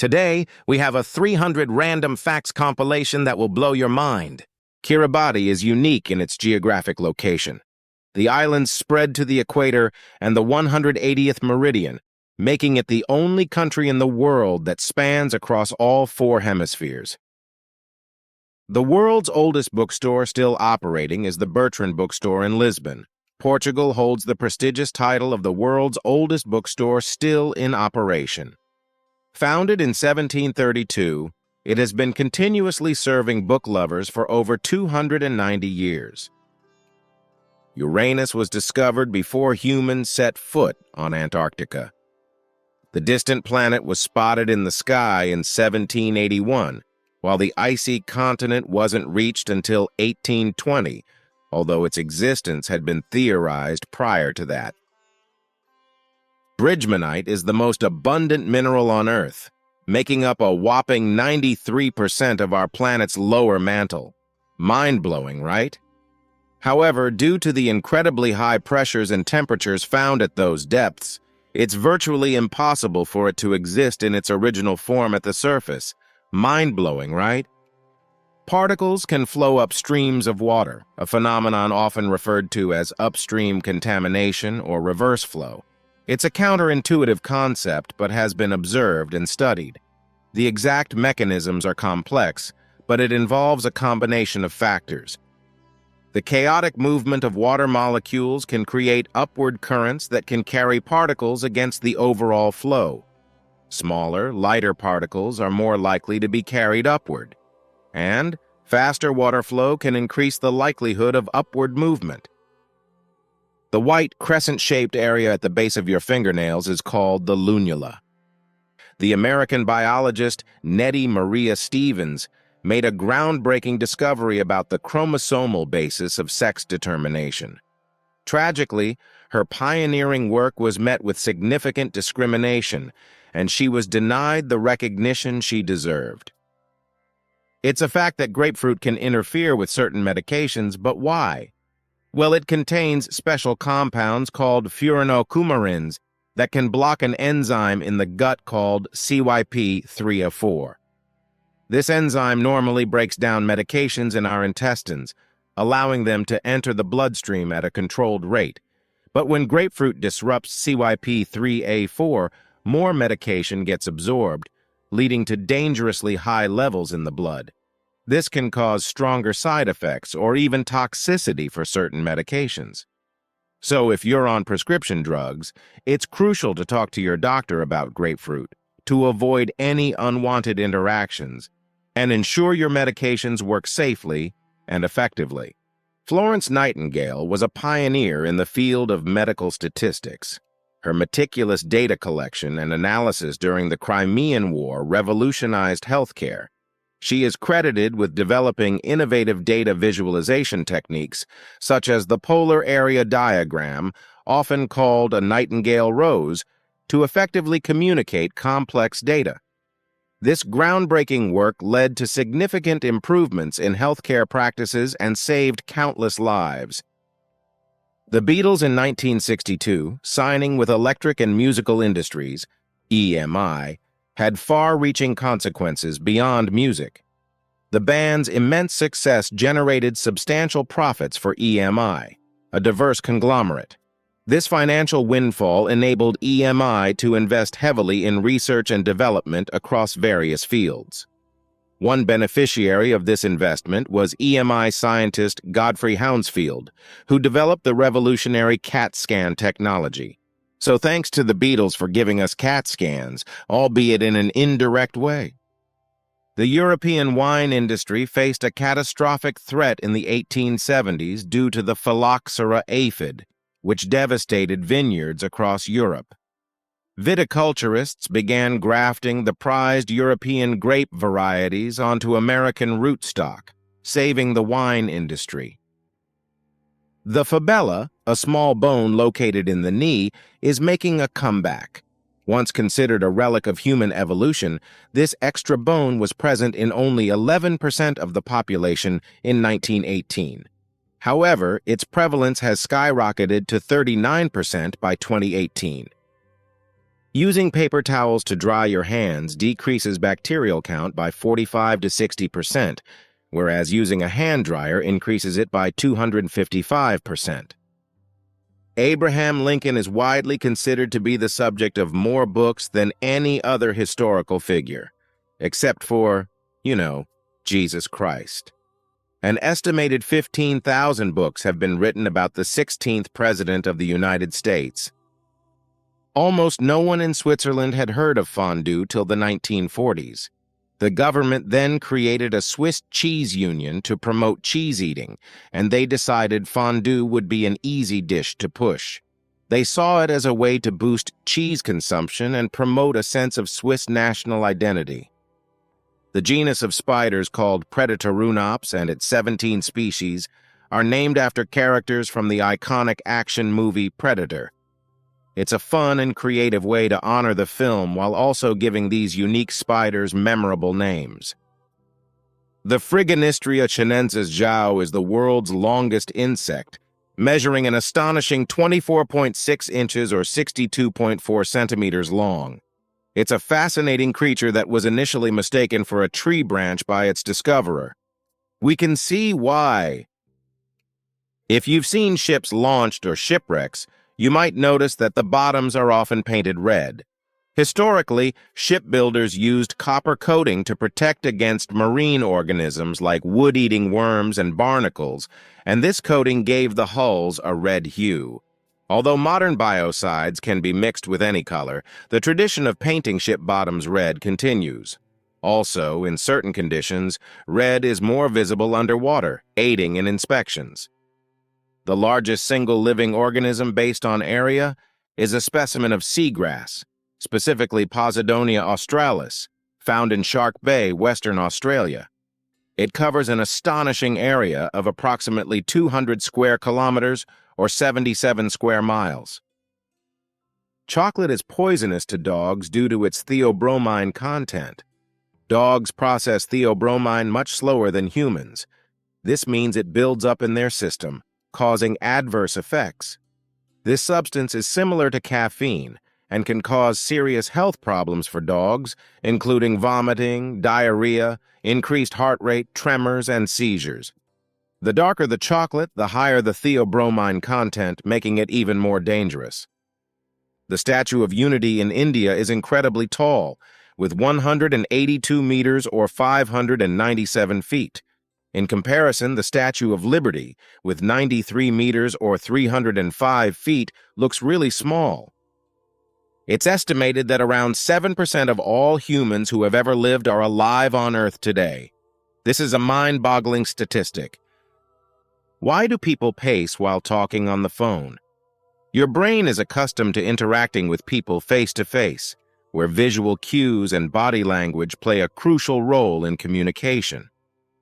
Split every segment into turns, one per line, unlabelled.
Today, we have a 300 random facts compilation that will blow your mind. Kiribati is unique in its geographic location. The islands spread to the equator and the 180th meridian, making it the only country in the world that spans across all 4 hemispheres. The world's oldest bookstore still operating is the Bertrand Bookstore in Lisbon. Portugal holds the prestigious title of the world's oldest bookstore still in operation. Founded in 1732, it has been continuously serving book lovers for over 290 years. Uranus was discovered before humans set foot on Antarctica. The distant planet was spotted in the sky in 1781, while the icy continent wasn't reached until 1820, although its existence had been theorized prior to that. Bridgmanite is the most abundant mineral on Earth, making up a whopping 93% of our planet's lower mantle. Mind-blowing, right? However, due to the incredibly high pressures and temperatures found at those depths, it's virtually impossible for it to exist in its original form at the surface. Mind-blowing, right? Particles can flow up streams of water, a phenomenon often referred to as upstream contamination or reverse flow. It's a counterintuitive concept, but has been observed and studied. The exact mechanisms are complex, but it involves a combination of factors. The chaotic movement of water molecules can create upward currents that can carry particles against the overall flow. Smaller, lighter particles are more likely to be carried upward, and faster water flow can increase the likelihood of upward movement. The white crescent-shaped area at the base of your fingernails is called the lunula. The American biologist Nettie Maria Stevens made a groundbreaking discovery about the chromosomal basis of sex determination. Tragically, her pioneering work was met with significant discrimination, and she was denied the recognition she deserved. It's a fact that grapefruit can interfere with certain medications, but why? Well, it contains special compounds called furanocoumarins that can block an enzyme in the gut called CYP3A4. This enzyme normally breaks down medications in our intestines, allowing them to enter the bloodstream at a controlled rate. But when grapefruit disrupts CYP3A4, more medication gets absorbed, leading to dangerously high levels in the blood. This can cause stronger side effects or even toxicity for certain medications. So if you're on prescription drugs, it's crucial to talk to your doctor about grapefruit to avoid any unwanted interactions and ensure your medications work safely and effectively. Florence Nightingale was a pioneer in the field of medical statistics. Her meticulous data collection and analysis during the Crimean War revolutionized healthcare. She is credited with developing innovative data visualization techniques, such as the polar area diagram, often called a Nightingale rose, to effectively communicate complex data. This groundbreaking work led to significant improvements in healthcare practices and saved countless lives. The Beatles in 1962, signing with Electric and Musical Industries, EMI, had far-reaching consequences beyond music. The band's immense success generated substantial profits for EMI, a diverse conglomerate. This financial windfall enabled EMI to invest heavily in research and development across various fields. One beneficiary of this investment was EMI scientist Godfrey Hounsfield, who developed the revolutionary CAT scan technology. So thanks to the Beatles for giving us CAT scans, albeit in an indirect way. The European wine industry faced a catastrophic threat in the 1870s due to the phylloxera aphid, which devastated vineyards across Europe. Viticulturists began grafting the prized European grape varieties onto American rootstock, saving the wine industry. The fibella, a small bone located in the knee, is making a comeback. Once considered a relic of human evolution, this extra bone was present in only 11% of the population in 1918. However, its prevalence has skyrocketed to 39% by 2018. Using paper towels to dry your hands decreases bacterial count by 45 to 60%, whereas using a hand dryer increases it by 255%. Abraham Lincoln is widely considered to be the subject of more books than any other historical figure, except for, Jesus Christ. An estimated 15,000 books have been written about the 16th President of the United States. Almost no one in Switzerland had heard of fondue till the 1940s. The government then created a Swiss cheese union to promote cheese eating, and they decided fondue would be an easy dish to push. They saw it as a way to boost cheese consumption and promote a sense of Swiss national identity. The genus of spiders called Predatoruniops and its 17 species are named after characters from the iconic action movie Predator. It's a fun and creative way to honor the film while also giving these unique spiders memorable names. The Phryganistria chinensis zhao is the world's longest insect, measuring an astonishing 24.6 inches or 62.4 centimeters long. It's a fascinating creature that was initially mistaken for a tree branch by its discoverer. We can see why. If you've seen ships launched or shipwrecks, you might notice that the bottoms are often painted red. Historically, shipbuilders used copper coating to protect against marine organisms like wood-eating worms and barnacles, and this coating gave the hulls a red hue. Although modern biocides can be mixed with any color, the tradition of painting ship bottoms red continues. Also, in certain conditions, red is more visible underwater, aiding in inspections. The largest single living organism based on area is a specimen of seagrass, specifically Posidonia australis, found in Shark Bay, Western Australia. It covers an astonishing area of approximately 200 square kilometers or 77 square miles. Chocolate is poisonous to dogs due to its theobromine content. Dogs process theobromine much slower than humans. This means it builds up in their system, causing adverse effects. This substance is similar to caffeine and can cause serious health problems for dogs, including vomiting, diarrhea, increased heart rate, tremors, and seizures. The darker the chocolate, the higher the theobromine content, making it even more dangerous. The Statue of Unity in India is incredibly tall, with 182 meters or 597 feet. In comparison, the Statue of Liberty, with 93 meters or 305 feet, looks really small. It's estimated that around 7% of all humans who have ever lived are alive on Earth today. This is a mind-boggling statistic. Why do people pace while talking on the phone? Your brain is accustomed to interacting with people face-to-face, where visual cues and body language play a crucial role in communication.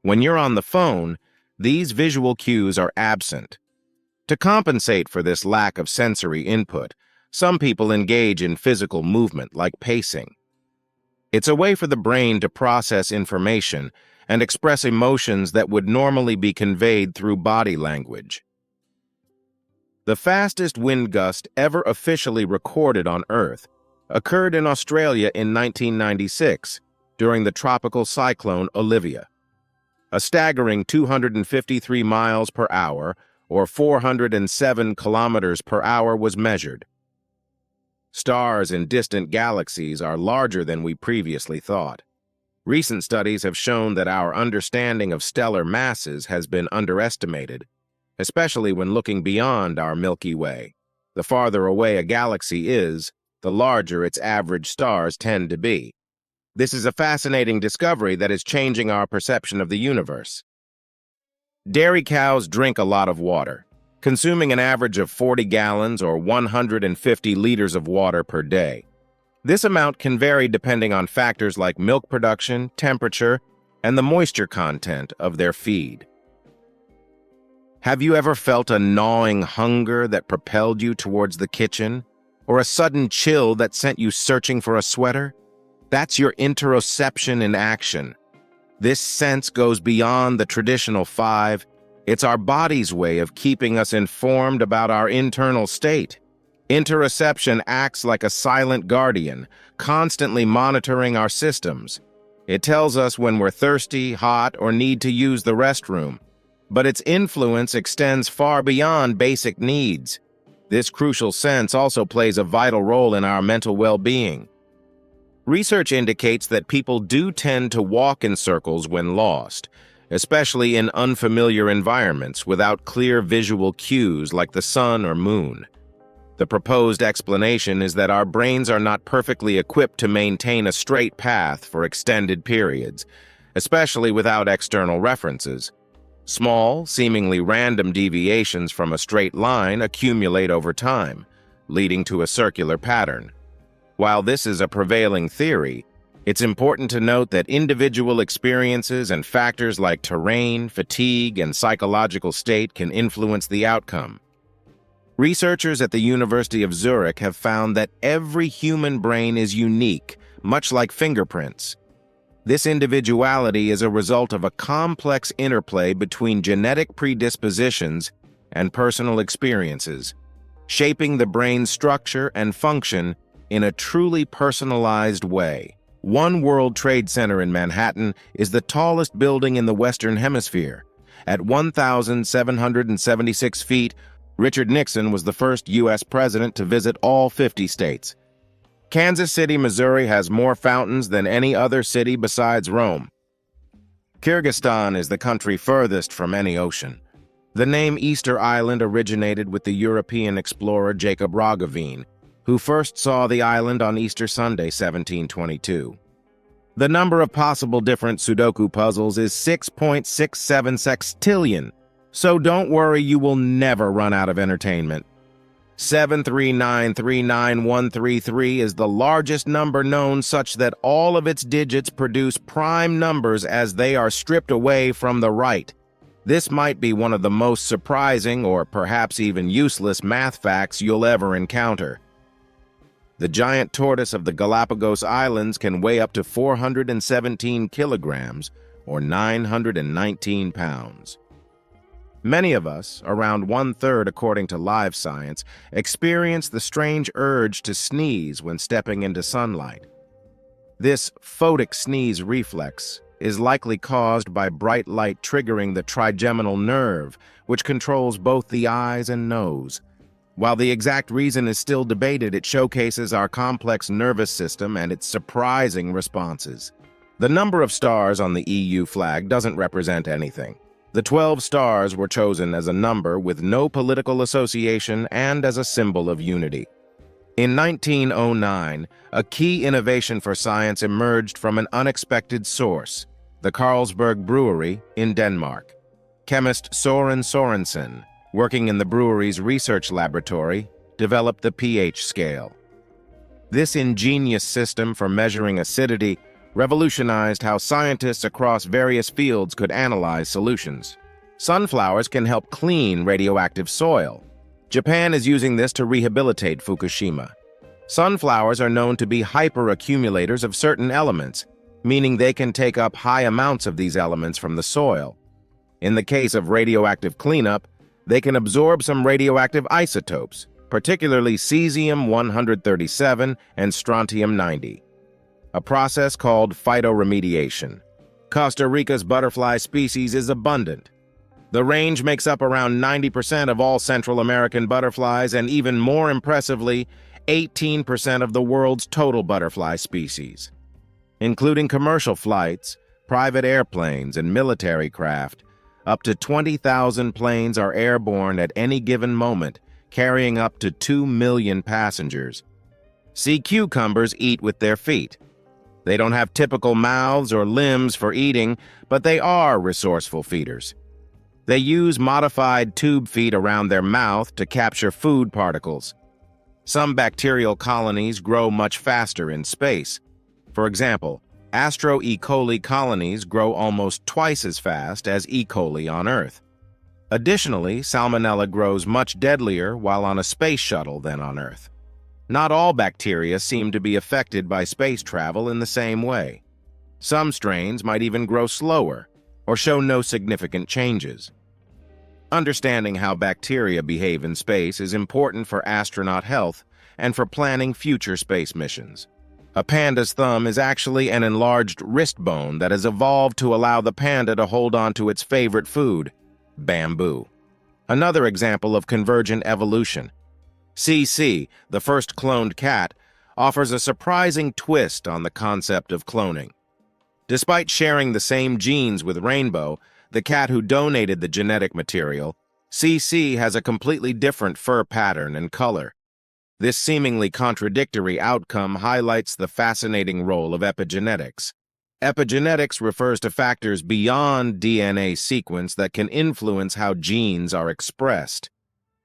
When you're on the phone, these visual cues are absent. To compensate for this lack of sensory input, some people engage in physical movement like pacing. It's a way for the brain to process information and express emotions that would normally be conveyed through body language. The fastest wind gust ever officially recorded on Earth occurred in Australia in 1996 during the tropical cyclone Olivia. A staggering 253 miles per hour, or 407 kilometers per hour, was measured. Stars in distant galaxies are larger than we previously thought. Recent studies have shown that our understanding of stellar masses has been underestimated, especially when looking beyond our Milky Way. The farther away a galaxy is, the larger its average stars tend to be. This is a fascinating discovery that is changing our perception of the universe. Dairy cows drink a lot of water, consuming an average of 40 gallons or 150 liters of water per day. This amount can vary depending on factors like milk production, temperature, and the moisture content of their feed. Have you ever felt a gnawing hunger that propelled you towards the kitchen, or a sudden chill that sent you searching for a sweater? That's your interoception in action. This sense goes beyond the traditional 5. It's our body's way of keeping us informed about our internal state. Interoception acts like a silent guardian, constantly monitoring our systems. It tells us when we're thirsty, hot, or need to use the restroom. But its influence extends far beyond basic needs. This crucial sense also plays a vital role in our mental well-being. Research indicates that people do tend to walk in circles when lost, especially in unfamiliar environments without clear visual cues like the sun or moon. The proposed explanation is that our brains are not perfectly equipped to maintain a straight path for extended periods, especially without external references. Small, seemingly random deviations from a straight line accumulate over time, leading to a circular pattern. While this is a prevailing theory, it's important to note that individual experiences and factors like terrain, fatigue, and psychological state can influence the outcome. Researchers at the University of Zurich have found that every human brain is unique, much like fingerprints. This individuality is a result of a complex interplay between genetic predispositions and personal experiences, shaping the brain's structure and function in a truly personalized way. One World Trade Center in Manhattan is the tallest building in the Western Hemisphere. At 1,776 feet, Richard Nixon was the first U.S. president to visit all 50 states. Kansas City, Missouri has more fountains than any other city besides Rome. Kyrgyzstan is the country furthest from any ocean. The name Easter Island originated with the European explorer Jacob Roggeveen, who first saw the island on Easter Sunday, 1722. The number of possible different Sudoku puzzles is 6.67 sextillion, so don't worry, you will never run out of entertainment. 7393933 is the largest number known, such that all of its digits produce prime numbers as they are stripped away from the right. This might be one of the most surprising or perhaps even useless math facts you'll ever encounter. The giant tortoise of the Galapagos Islands can weigh up to 417 kilograms or 919 pounds. Many of us, around 1/3 according to Live Science, experience the strange urge to sneeze when stepping into sunlight. This photic sneeze reflex is likely caused by bright light triggering the trigeminal nerve, which controls both the eyes and nose. While the exact reason is still debated, it showcases our complex nervous system and its surprising responses. The number of stars on the EU flag doesn't represent anything. The 12 stars were chosen as a number with no political association and as a symbol of unity. In 1909, a key innovation for science emerged from an unexpected source, the Carlsberg Brewery in Denmark. Chemist Søren Sørensen, working in the brewery's research laboratory, developed the pH scale. This ingenious system for measuring acidity revolutionized how scientists across various fields could analyze solutions. Sunflowers can help clean radioactive soil. Japan is using this to rehabilitate Fukushima. Sunflowers are known to be hyperaccumulators of certain elements, meaning they can take up high amounts of these elements from the soil. In the case of radioactive cleanup, they can absorb some radioactive isotopes, particularly cesium-137 and strontium-90. A process called phytoremediation. Costa Rica's butterfly species is abundant. The range makes up around 90% of all Central American butterflies and, even more impressively, 18% of the world's total butterfly species. Including commercial flights, private airplanes, and military craft, up to 20,000 planes are airborne at any given moment, carrying up to 2 million passengers. Sea cucumbers eat with their feet. They don't have typical mouths or limbs for eating, but they are resourceful feeders. They use modified tube feet around their mouth to capture food particles. Some bacterial colonies grow much faster in space. For example, Astro E. coli colonies grow almost twice as fast as E. coli on Earth. Additionally, Salmonella grows much deadlier while on a space shuttle than on Earth. Not all bacteria seem to be affected by space travel in the same way. Some strains might even grow slower or show no significant changes. Understanding how bacteria behave in space is important for astronaut health and for planning future space missions. A panda's thumb is actually an enlarged wrist bone that has evolved to allow the panda to hold on to its favorite food, bamboo. Another example of convergent evolution. CC, the first cloned cat, offers a surprising twist on the concept of cloning. Despite sharing the same genes with Rainbow, the cat who donated the genetic material, CC has a completely different fur pattern and color. This seemingly contradictory outcome highlights the fascinating role of epigenetics. Epigenetics refers to factors beyond DNA sequence that can influence how genes are expressed.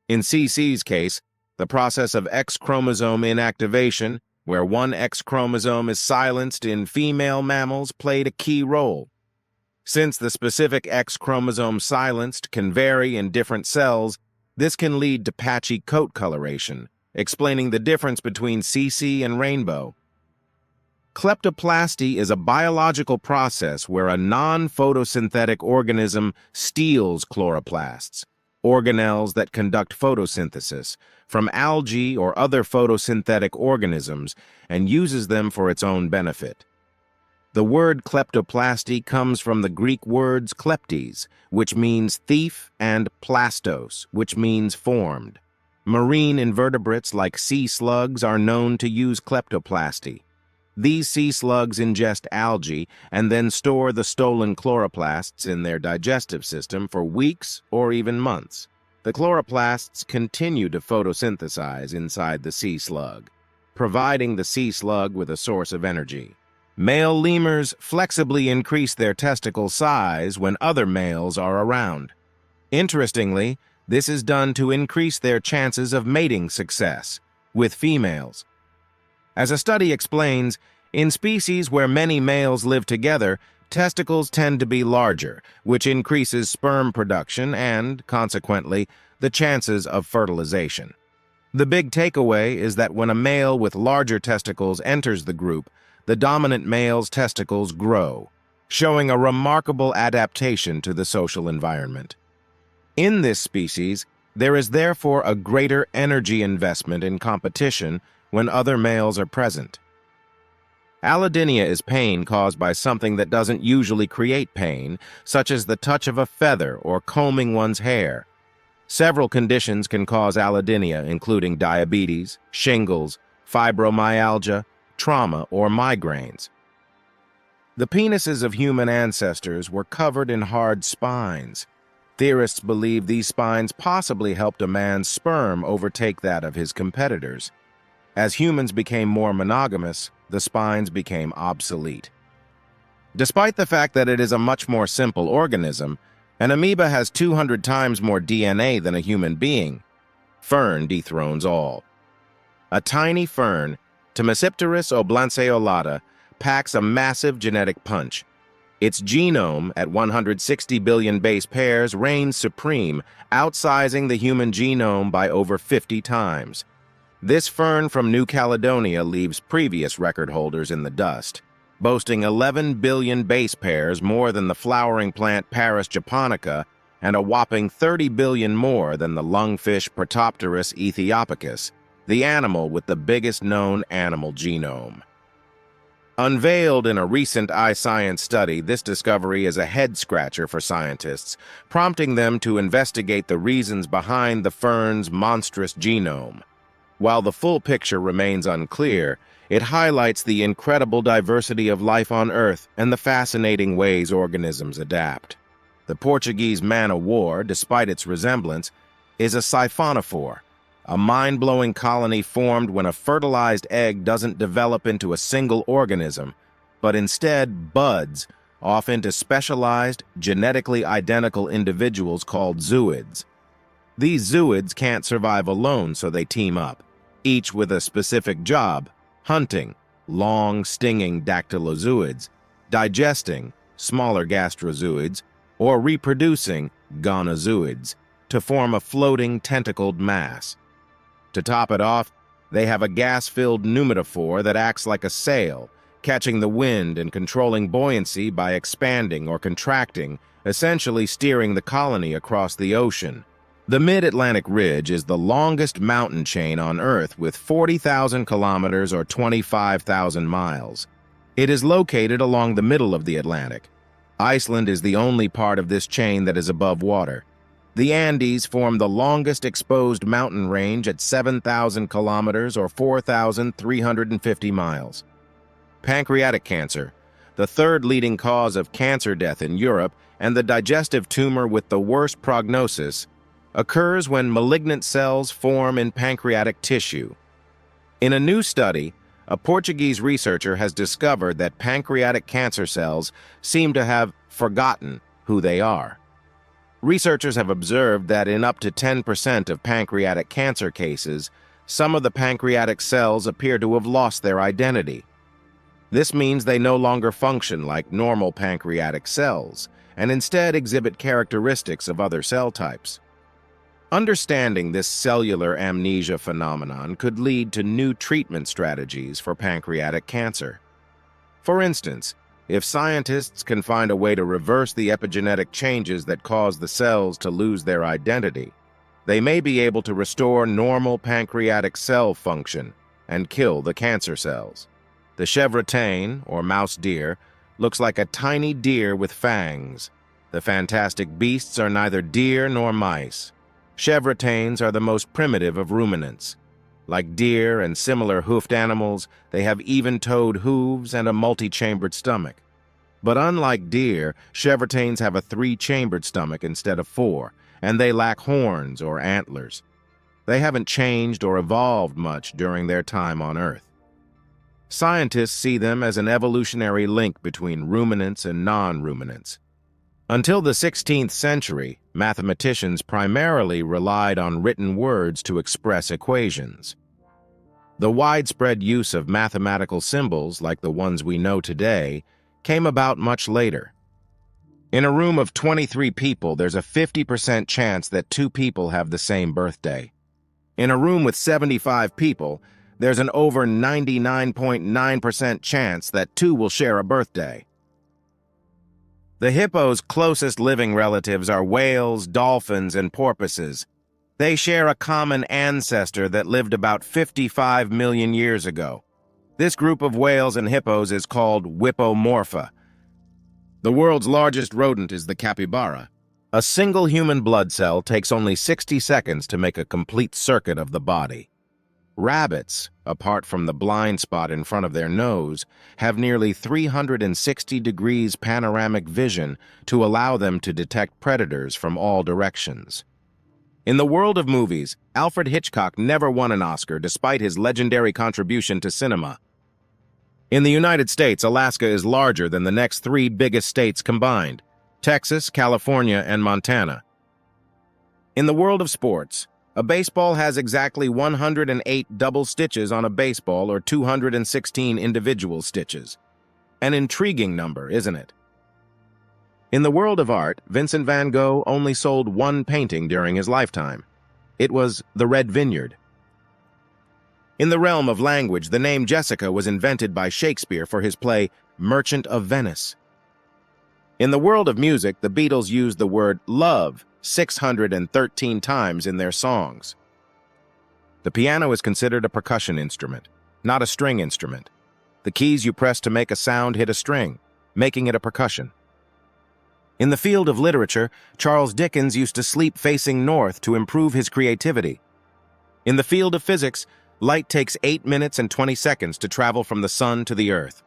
In CC's case, the process of X chromosome inactivation, where one X chromosome is silenced in female mammals, played a key role. Since the specific X chromosome silenced can vary in different cells, this can lead to patchy coat coloration, explaining the difference between CC and Rainbow. Kleptoplasty is a biological process where a non-photosynthetic organism steals chloroplasts, organelles that conduct photosynthesis, from algae or other photosynthetic organisms and uses them for its own benefit. The word kleptoplasty comes from the Greek words kleptes, which means thief, and plastos, which means formed. Marine invertebrates like sea slugs are known to use kleptoplasty. These sea slugs ingest algae and then store the stolen chloroplasts in their digestive system for weeks or even months. The chloroplasts continue to photosynthesize inside the sea slug, providing the sea slug with a source of energy. Male lemurs flexibly increase their testicle size when other males are around. Interestingly, this is done to increase their chances of mating success with females. As a study explains, in species where many males live together, testicles tend to be larger, which increases sperm production and, consequently, the chances of fertilization. The big takeaway is that when a male with larger testicles enters the group, the dominant male's testicles grow, showing a remarkable adaptation to the social environment. In this species, there is therefore a greater energy investment in competition when other males are present. Allodynia is pain caused by something that doesn't usually create pain, such as the touch of a feather or combing one's hair. Several conditions can cause allodynia, including diabetes, shingles, fibromyalgia, trauma, or migraines. The penises of human ancestors were covered in hard spines. Theorists believe these spines possibly helped a man's sperm overtake that of his competitors. As humans became more monogamous, the spines became obsolete. Despite the fact that it is a much more simple organism, an amoeba has 200 times more DNA than a human being. Fern dethrones all. A tiny fern, Themyscipterus oblanceolata, packs a massive genetic punch. Its genome, at 160 billion base pairs, reigns supreme, outsizing the human genome by over 50 times. This fern from New Caledonia leaves previous record holders in the dust, boasting 11 billion base pairs, more than the flowering plant Paris japonica, and a whopping 30 billion more than the lungfish Protopterus ethiopicus, the animal with the biggest known animal genome. Unveiled in a recent iScience study, this discovery is a head-scratcher for scientists, prompting them to investigate the reasons behind the fern's monstrous genome. While the full picture remains unclear, it highlights the incredible diversity of life on Earth and the fascinating ways organisms adapt. The Portuguese man-o'-war, despite its resemblance, is a siphonophore, a mind-blowing colony formed when a fertilized egg doesn't develop into a single organism, but instead buds off into specialized, genetically identical individuals called zooids. These zooids can't survive alone, so they team up, each with a specific job: hunting, long, stinging dactylozooids, digesting, smaller gastrozooids, or reproducing, gonozooids, to form a floating, tentacled mass. To top it off, they have a gas-filled pneumatophore that acts like a sail, catching the wind and controlling buoyancy by expanding or contracting, essentially steering the colony across the ocean. The Mid-Atlantic Ridge is the longest mountain chain on Earth with 40,000 kilometers or 25,000 miles. It is located along the middle of the Atlantic. Iceland is the only part of this chain that is above water. The Andes form the longest exposed mountain range at 7,000 kilometers or 4,350 miles. Pancreatic cancer, the third leading cause of cancer death in Europe and the digestive tumor with the worst prognosis, occurs when malignant cells form in pancreatic tissue. In a new study, a Portuguese researcher has discovered that pancreatic cancer cells seem to have forgotten who they are. Researchers have observed that in up to 10% of pancreatic cancer cases, some of the pancreatic cells appear to have lost their identity. This means they no longer function like normal pancreatic cells, and instead exhibit characteristics of other cell types. Understanding this cellular amnesia phenomenon could lead to new treatment strategies for pancreatic cancer. For instance, if scientists can find a way to reverse the epigenetic changes that cause the cells to lose their identity, they may be able to restore normal pancreatic cell function and kill the cancer cells. The chevrotain, or mouse deer, looks like a tiny deer with fangs. The fantastic beasts are neither deer nor mice. Chevrotains are the most primitive of ruminants. Like deer and similar hoofed animals, they have even-toed hooves and a multi-chambered stomach. But unlike deer, chevrotains have a three-chambered stomach instead of four, and they lack horns or antlers. They haven't changed or evolved much during their time on Earth. Scientists see them as an evolutionary link between ruminants and non-ruminants. Until the 16th century, mathematicians primarily relied on written words to express equations. The widespread use of mathematical symbols, like the ones we know today, came about much later. In a room of 23 people, there's a 50% chance that two people have the same birthday. In a room with 75 people, there's an over 99.9% chance that two will share a birthday. The hippo's closest living relatives are whales, dolphins, and porpoises. They share a common ancestor that lived about 55 million years ago. This group of whales and hippos is called Whippomorpha. The world's largest rodent is the capybara. A single human blood cell takes only 60 seconds to make a complete circuit of the body. Rabbits, apart from the blind spot in front of their nose, have nearly 360 degrees panoramic vision to allow them to detect predators from all directions. In the world of movies, Alfred Hitchcock never won an Oscar despite his legendary contribution to cinema. In the United States, Alaska is larger than the next three biggest states combined: Texas, California, and Montana. In the world of sports, a baseball has exactly 108 double stitches on a baseball or 216 individual stitches. An intriguing number, isn't it? In the world of art, Vincent van Gogh only sold one painting during his lifetime. It was The Red Vineyard. In the realm of language, the name Jessica was invented by Shakespeare for his play Merchant of Venice. In the world of music, the Beatles used the word love 613 times in their songs. The piano is considered a percussion instrument, not a string instrument. The keys you press to make a sound hit a string, making it a percussion. In the field of literature, Charles Dickens used to sleep facing north to improve his creativity. In the field of physics, light takes 8 minutes and 20 seconds to travel from the sun to the earth.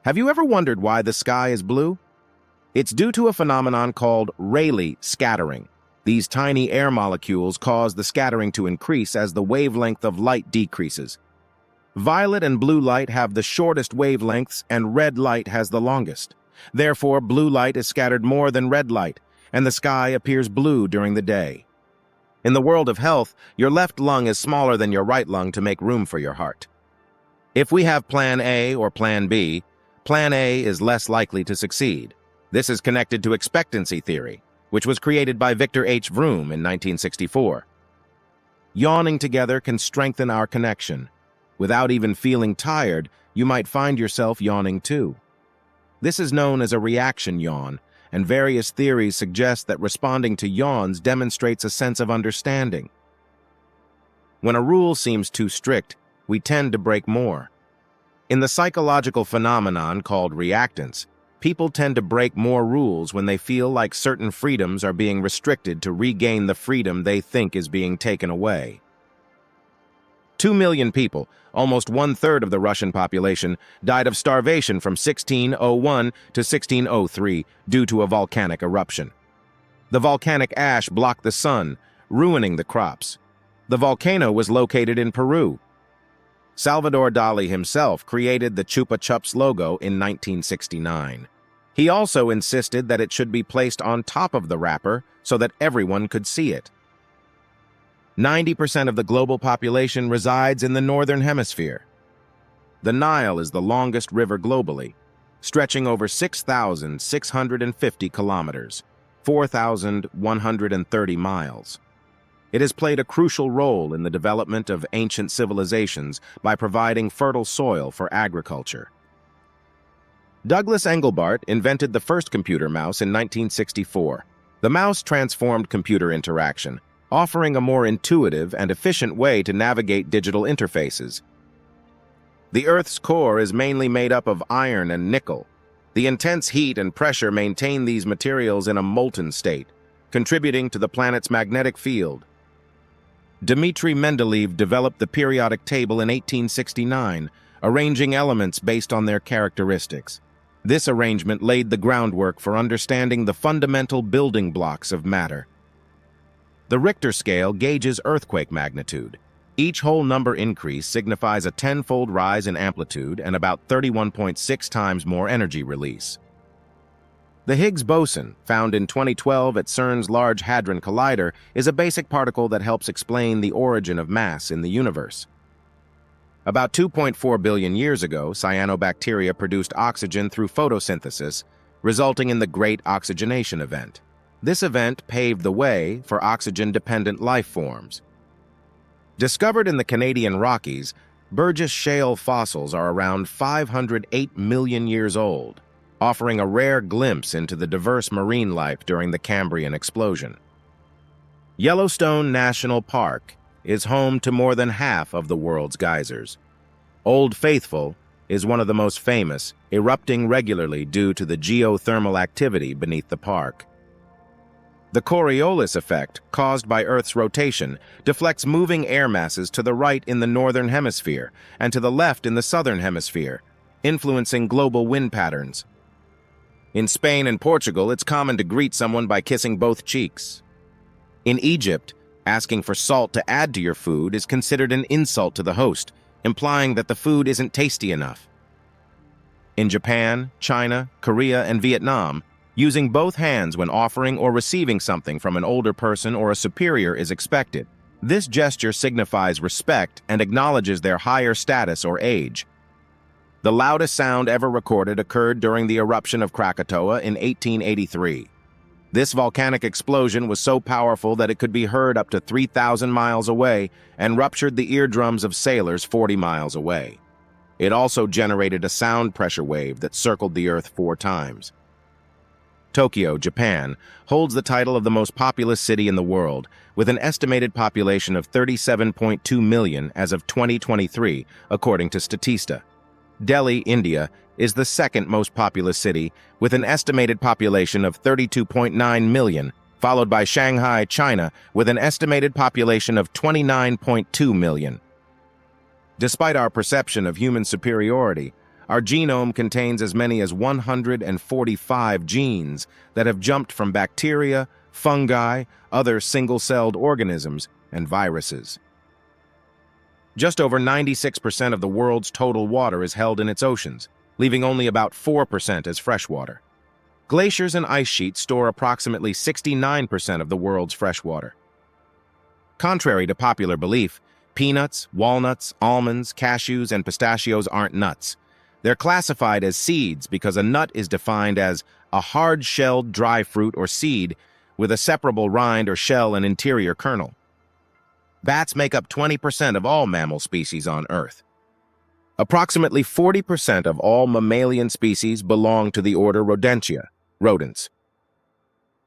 Have you ever wondered why the sky is blue? It's due to a phenomenon called Rayleigh scattering. These tiny air molecules cause the scattering to increase as the wavelength of light decreases. Violet and blue light have the shortest wavelengths and red light has the longest. Therefore, blue light is scattered more than red light, and the sky appears blue during the day. In the world of health, your left lung is smaller than your right lung to make room for your heart. If we have Plan A or Plan B, Plan A is less likely to succeed. This is connected to expectancy theory, which was created by Victor H. Vroom in 1964. Yawning together can strengthen our connection. Without even feeling tired, you might find yourself yawning too. This is known as a reaction yawn, and various theories suggest that responding to yawns demonstrates a sense of understanding. When a rule seems too strict, we tend to break more. In the psychological phenomenon called reactance, people tend to break more rules when they feel like certain freedoms are being restricted to regain the freedom they think is being taken away. 2 million people, almost one-third of the Russian population, died of starvation from 1601 to 1603 due to a volcanic eruption. The volcanic ash blocked the sun, ruining the crops. The volcano was located in Peru. Salvador Dali himself created the Chupa Chups logo in 1969. He also insisted that it should be placed on top of the wrapper so that everyone could see it. 90% of the global population resides in the Northern Hemisphere. The Nile is the longest river globally, stretching over 6,650 kilometers, 4,130 miles. It has played a crucial role in the development of ancient civilizations by providing fertile soil for agriculture. Douglas Engelbart invented the first computer mouse in 1964. The mouse transformed computer interaction, offering a more intuitive and efficient way to navigate digital interfaces. The Earth's core is mainly made up of iron and nickel. The intense heat and pressure maintain these materials in a molten state, contributing to the planet's magnetic field. Dmitri Mendeleev developed the periodic table in 1869, arranging elements based on their characteristics. This arrangement laid the groundwork for understanding the fundamental building blocks of matter. The Richter scale gauges earthquake magnitude. Each whole number increase signifies a 10-fold rise in amplitude and about 31.6 times more energy release. The Higgs boson, found in 2012 at CERN's Large Hadron Collider, is a basic particle that helps explain the origin of mass in the universe. About 2.4 billion years ago, cyanobacteria produced oxygen through photosynthesis, resulting in the Great Oxygenation Event. This event paved the way for oxygen-dependent life forms. Discovered in the Canadian Rockies, Burgess Shale fossils are around 508 million years old, offering a rare glimpse into the diverse marine life during the Cambrian explosion. Yellowstone National Park is home to more than half of the world's geysers. Old Faithful is one of the most famous, erupting regularly due to the geothermal activity beneath the park. The Coriolis effect, caused by Earth's rotation, deflects moving air masses to the right in the northern hemisphere and to the left in the southern hemisphere, influencing global wind patterns. In Spain and Portugal, it's common to greet someone by kissing both cheeks. In Egypt, asking for salt to add to your food is considered an insult to the host, implying that the food isn't tasty enough. In Japan, China, Korea, and Vietnam, using both hands when offering or receiving something from an older person or a superior is expected. This gesture signifies respect and acknowledges their higher status or age. The loudest sound ever recorded occurred during the eruption of Krakatoa in 1883. This volcanic explosion was so powerful that it could be heard up to 3,000 miles away and ruptured the eardrums of sailors 40 miles away. It also generated a sound pressure wave that circled the Earth 4 times. Tokyo, Japan, holds the title of the most populous city in the world, with an estimated population of 37.2 million as of 2023, according to Statista. Delhi, India, is the second most populous city, with an estimated population of 32.9 million, followed by Shanghai, China, with an estimated population of 29.2 million. Despite our perception of human superiority, our genome contains as many as 145 genes that have jumped from bacteria, fungi, other single-celled organisms, and viruses. Just over 96% of the world's total water is held in its oceans, leaving only about 4% as freshwater. Glaciers and ice sheets store approximately 69% of the world's freshwater. Contrary to popular belief, peanuts, walnuts, almonds, cashews, and pistachios aren't nuts. They're classified as seeds because a nut is defined as a hard-shelled dry fruit or seed with a separable rind or shell and interior kernel. Bats make up 20% of all mammal species on Earth. Approximately 40% of all mammalian species belong to the order Rodentia, rodents.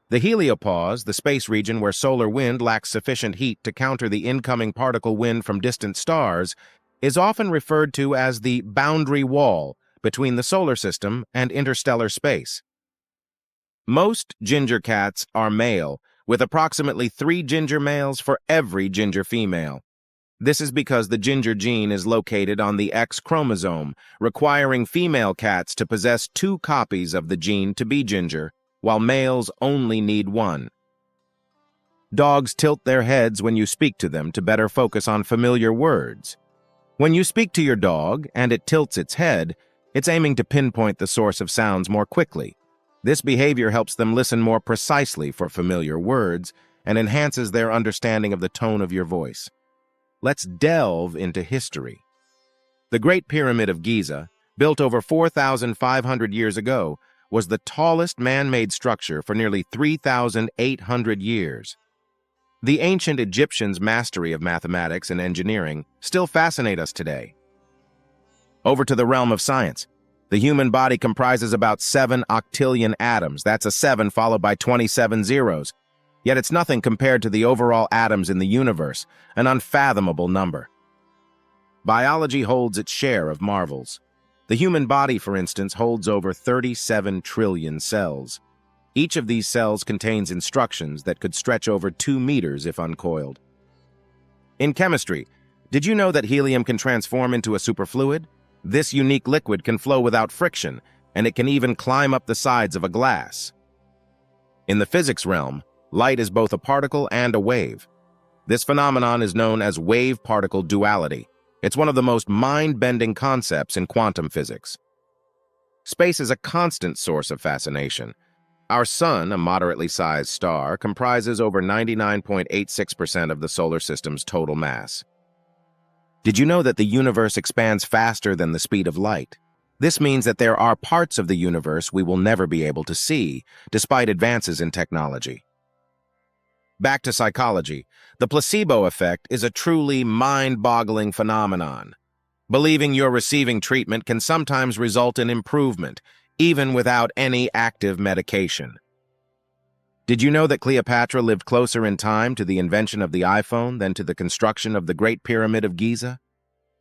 The heliopause, the space region where solar wind lacks sufficient heat to counter the incoming particle wind from distant stars, is often referred to as the boundary wall between the solar system and interstellar space. Most ginger cats are male, with approximately 3 ginger males for every ginger female. This is because the ginger gene is located on the X chromosome, requiring female cats to possess 2 copies of the gene to be ginger, while males only need 1. Dogs tilt their heads when you speak to them to better focus on familiar words. When you speak to your dog and it tilts its head, it's aiming to pinpoint the source of sounds more quickly. This behavior helps them listen more precisely for familiar words and enhances their understanding of the tone of your voice. Let's delve into history. The Great Pyramid of Giza, built over 4,500 years ago, was the tallest man-made structure for nearly 3,800 years. The ancient Egyptians' mastery of mathematics and engineering still fascinate us today. Over to the realm of science. The human body comprises about 7 octillion atoms. That's a 7 followed by 27 zeros. Yet it's nothing compared to the overall atoms in the universe, an unfathomable number. Biology holds its share of marvels. The human body, for instance, holds over 37 trillion cells. Each of these cells contains instructions that could stretch over 2 meters if uncoiled. In chemistry, did you know that helium can transform into a superfluid? This unique liquid can flow without friction, and it can even climb up the sides of a glass. In the physics realm, light is both a particle and a wave. This phenomenon is known as wave-particle duality. It's one of the most mind-bending concepts in quantum physics. Space is a constant source of fascination. Our sun, a moderately sized star, comprises over 99.86% of the solar system's total mass. Did you know that the universe expands faster than the speed of light? This means that there are parts of the universe we will never be able to see, despite advances in technology. Back to psychology, the placebo effect is a truly mind-boggling phenomenon. Believing you're receiving treatment can sometimes result in improvement, even without any active medication. Did you know that Cleopatra lived closer in time to the invention of the iPhone than to the construction of the Great Pyramid of Giza?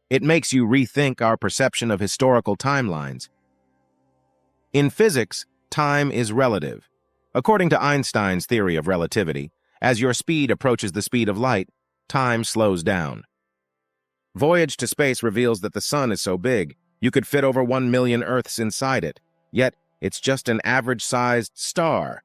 It makes you rethink our perception of historical timelines. In physics, time is relative. According to Einstein's theory of relativity, as your speed approaches the speed of light, time slows down. Voyage to space reveals that the sun is so big, you could fit over 1 million Earths inside it, yet it's just an average-sized star.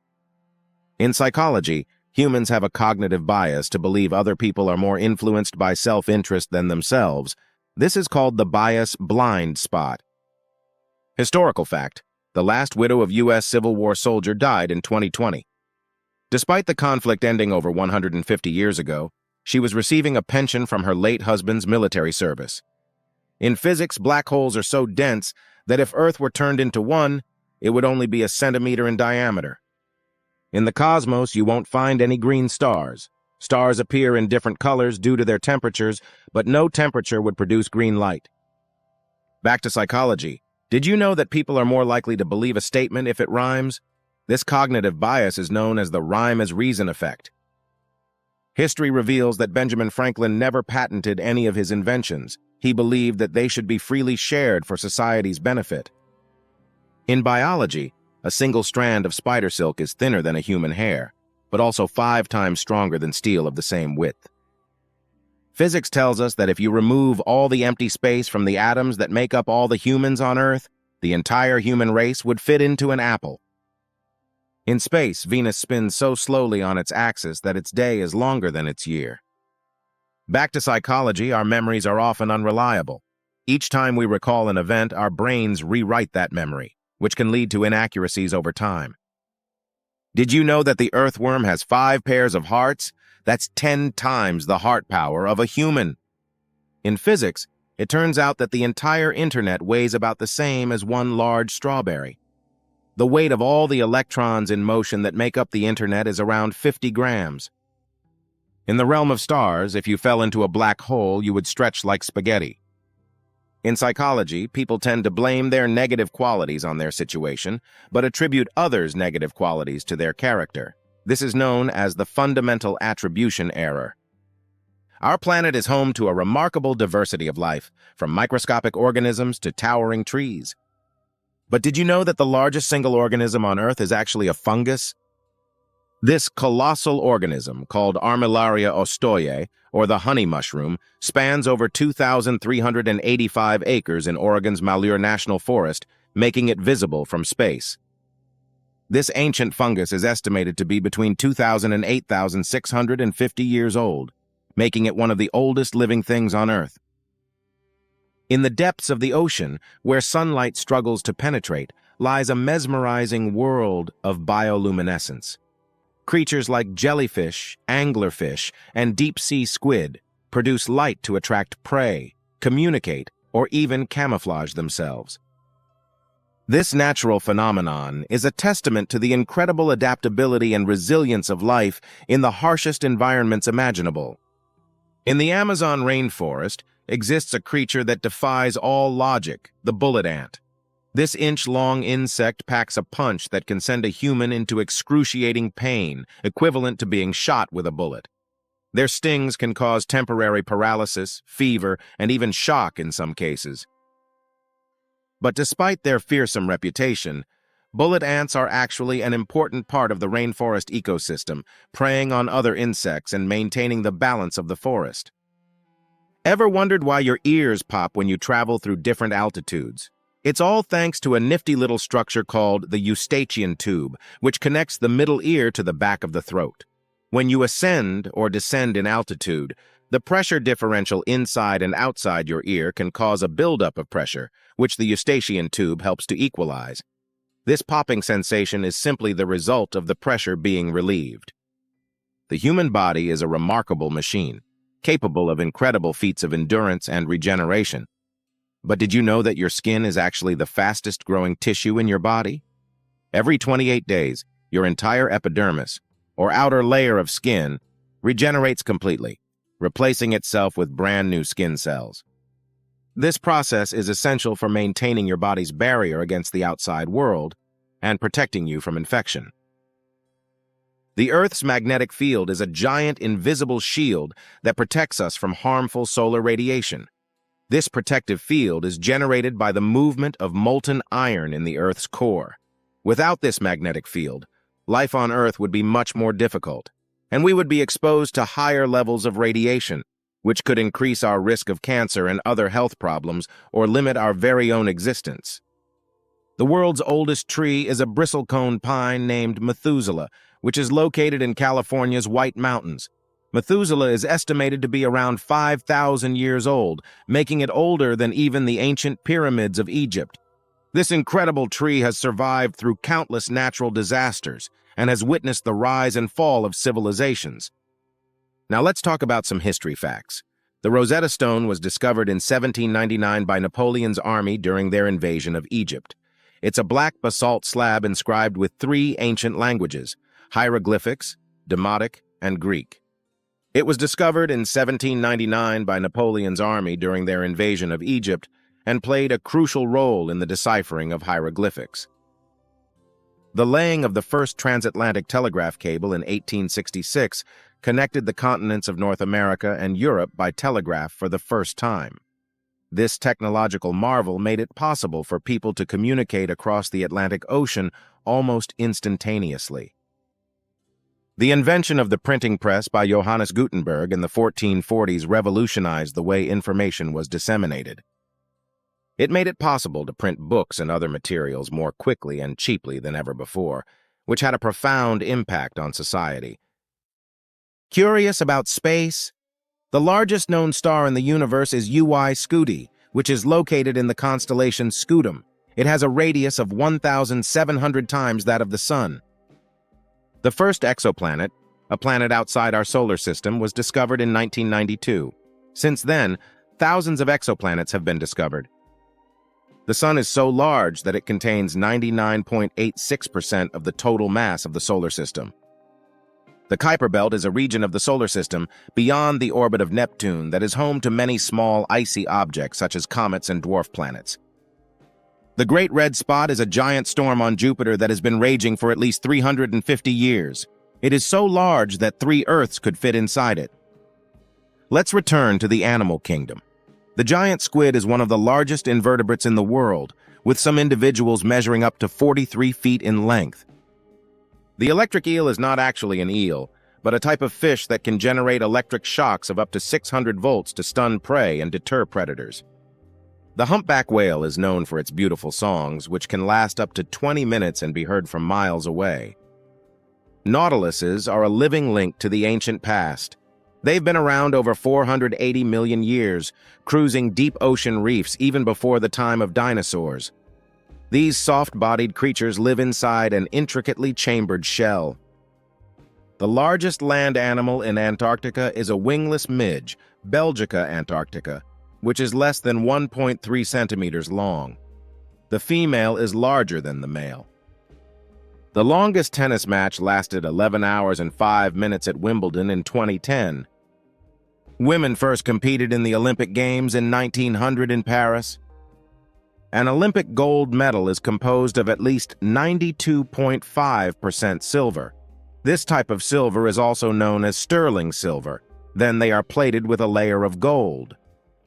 In psychology, humans have a cognitive bias to believe other people are more influenced by self-interest than themselves. This is called the bias blind spot. Historical fact: the last widow of U.S. Civil War soldier died in 2020. Despite the conflict ending over 150 years ago, she was receiving a pension from her late husband's military service. In physics, black holes are so dense that if Earth were turned into one, it would only be a centimeter in diameter. In the cosmos, you won't find any green stars. Stars appear in different colors due to their temperatures, but no temperature would produce green light. Back to psychology. Did you know that people are more likely to believe a statement if it rhymes? This cognitive bias is known as the rhyme as reason effect. History reveals that Benjamin Franklin never patented any of his inventions. He believed that they should be freely shared for society's benefit. In biology, a single strand of spider silk is thinner than a human hair, but also 5 times stronger than steel of the same width. Physics tells us that if you remove all the empty space from the atoms that make up all the humans on Earth, the entire human race would fit into an apple. In space, Venus spins so slowly on its axis that its day is longer than its year. Back to psychology, our memories are often unreliable. Each time we recall an event, our brains rewrite that memory, which can lead to inaccuracies over time. Did you know that the earthworm has 5 pairs of hearts? That's 10 times the heart power of a human. In physics, it turns out that the entire internet weighs about the same as one large strawberry. The weight of all the electrons in motion that make up the internet is around 50 grams. In the realm of stars, if you fell into a black hole, you would stretch like spaghetti. In psychology, people tend to blame their negative qualities on their situation, but attribute others' negative qualities to their character. This is known as the fundamental attribution error. Our planet is home to a remarkable diversity of life, from microscopic organisms to towering trees. But did you know that the largest single organism on Earth is actually a fungus? This colossal organism, called Armillaria ostoye, or the honey mushroom, spans over 2,385 acres in Oregon's Malheur National Forest, making it visible from space. This ancient fungus is estimated to be between 2,000 and 8,650 years old, making it one of the oldest living things on Earth. In the depths of the ocean, where sunlight struggles to penetrate, lies a mesmerizing world of bioluminescence. Creatures like jellyfish, anglerfish, and deep-sea squid produce light to attract prey, communicate, or even camouflage themselves. This natural phenomenon is a testament to the incredible adaptability and resilience of life in the harshest environments imaginable. In the Amazon rainforest exists a creature that defies all logic, the bullet ant. This inch-long insect packs a punch that can send a human into excruciating pain, equivalent to being shot with a bullet. Their stings can cause temporary paralysis, fever, and even shock in some cases. But despite their fearsome reputation, bullet ants are actually an important part of the rainforest ecosystem, preying on other insects and maintaining the balance of the forest. Ever wondered why your ears pop when you travel through different altitudes? It's all thanks to a nifty little structure called the eustachian tube, which connects the middle ear to the back of the throat. When you ascend or descend in altitude, the pressure differential inside and outside your ear can cause a buildup of pressure, which the eustachian tube helps to equalize. This popping sensation is simply the result of the pressure being relieved. The human body is a remarkable machine, capable of incredible feats of endurance and regeneration. But did you know that your skin is actually the fastest-growing tissue in your body? Every 28 days, your entire epidermis, or outer layer of skin, regenerates completely, replacing itself with brand-new skin cells. This process is essential for maintaining your body's barrier against the outside world and protecting you from infection. The Earth's magnetic field is a giant invisible shield that protects us from harmful solar radiation. This protective field is generated by the movement of molten iron in the Earth's core. Without this magnetic field, life on Earth would be much more difficult, and we would be exposed to higher levels of radiation, which could increase our risk of cancer and other health problems or limit our very own existence. The world's oldest tree is a bristlecone pine named Methuselah, which is located in California's White Mountains. Methuselah is estimated to be around 5,000 years old, making it older than even the ancient pyramids of Egypt. This incredible tree has survived through countless natural disasters and has witnessed the rise and fall of civilizations. Now let's talk about some history facts. The Rosetta Stone was discovered in 1799 by Napoleon's army during their invasion of Egypt. It's a black basalt slab inscribed with 3 ancient languages: hieroglyphics, Demotic, and Greek. It was discovered in 1799 by Napoleon's army during their invasion of Egypt and played a crucial role in the deciphering of hieroglyphics. The laying of the first transatlantic telegraph cable in 1866 connected the continents of North America and Europe by telegraph for the first time. This technological marvel made it possible for people to communicate across the Atlantic Ocean almost instantaneously. The invention of the printing press by Johannes Gutenberg in the 1440s revolutionized the way information was disseminated. It made it possible to print books and other materials more quickly and cheaply than ever before, which had a profound impact on society. Curious about space? The largest known star in the universe is UY Scuti, which is located in the constellation Scutum. It has a radius of 1,700 times that of the Sun. The first exoplanet, a planet outside our solar system, was discovered in 1992. Since then, thousands of exoplanets have been discovered. The Sun is so large that it contains 99.86% of the total mass of the solar system. The Kuiper Belt is a region of the solar system beyond the orbit of Neptune that is home to many small icy objects such as comets and dwarf planets. The Great Red Spot is a giant storm on Jupiter that has been raging for at least 350 years. It is so large that 3 Earths could fit inside it. Let's return to the animal kingdom. The giant squid is one of the largest invertebrates in the world, with some individuals measuring up to 43 feet in length. The electric eel is not actually an eel, but a type of fish that can generate electric shocks of up to 600 volts to stun prey and deter predators. The humpback whale is known for its beautiful songs, which can last up to 20 minutes and be heard from miles away. Nautiluses are a living link to the ancient past. They've been around over 480 million years, cruising deep ocean reefs even before the time of dinosaurs. These soft-bodied creatures live inside an intricately chambered shell. The largest land animal in Antarctica is a wingless midge, Belgica antarctica, which is less than 1.3 centimeters long. The female is larger than the male. The longest tennis match lasted 11 hours and 5 minutes at Wimbledon in 2010. Women first competed in the Olympic Games in 1900 in Paris. An Olympic gold medal is composed of at least 92.5% silver. This type of silver is also known as sterling silver. Then they are plated with a layer of gold.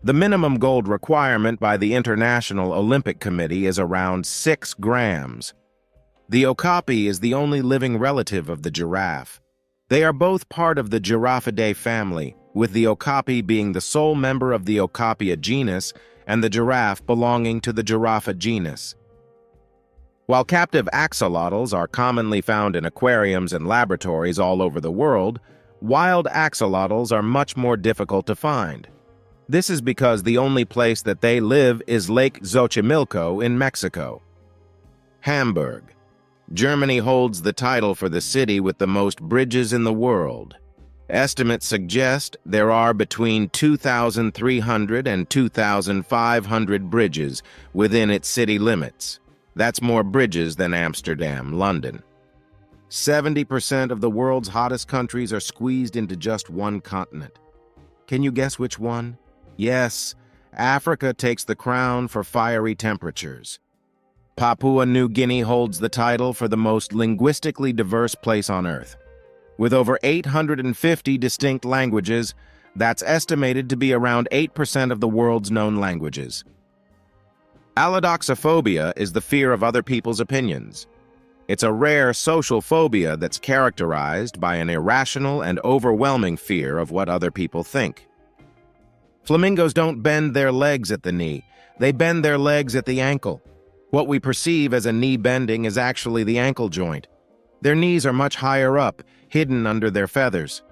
The minimum gold requirement by the International Olympic Committee is around 6 grams. The okapi is the only living relative of the giraffe. They are both part of the Giraffidae family, with the okapi being the sole member of the Okapia genus and the giraffe belonging to the Giraffa genus. While captive axolotls are commonly found in aquariums and laboratories all over the world, wild axolotls are much more difficult to find. This is because the only place that they live is Lake Xochimilco in Mexico. Hamburg. Germany holds the title for the city with the most bridges in the world. Estimates suggest there are between 2,300 and 2,500 bridges within its city limits. That's more bridges than Amsterdam, London. 70% of the world's hottest countries are squeezed into just one continent. Can you guess which one? Yes, Africa takes the crown for fiery temperatures. Papua New Guinea holds the title for the most linguistically diverse place on Earth. With over 850 distinct languages, that's estimated to be around 8% of the world's known languages. Allodoxophobia is the fear of other people's opinions. It's a rare social phobia that's characterized by an irrational and overwhelming fear of what other people think. Flamingos don't bend their legs at the knee. They bend their legs at the ankle. What we perceive as a knee bending is actually the ankle joint. Their knees are much higher up, hidden under their feathers.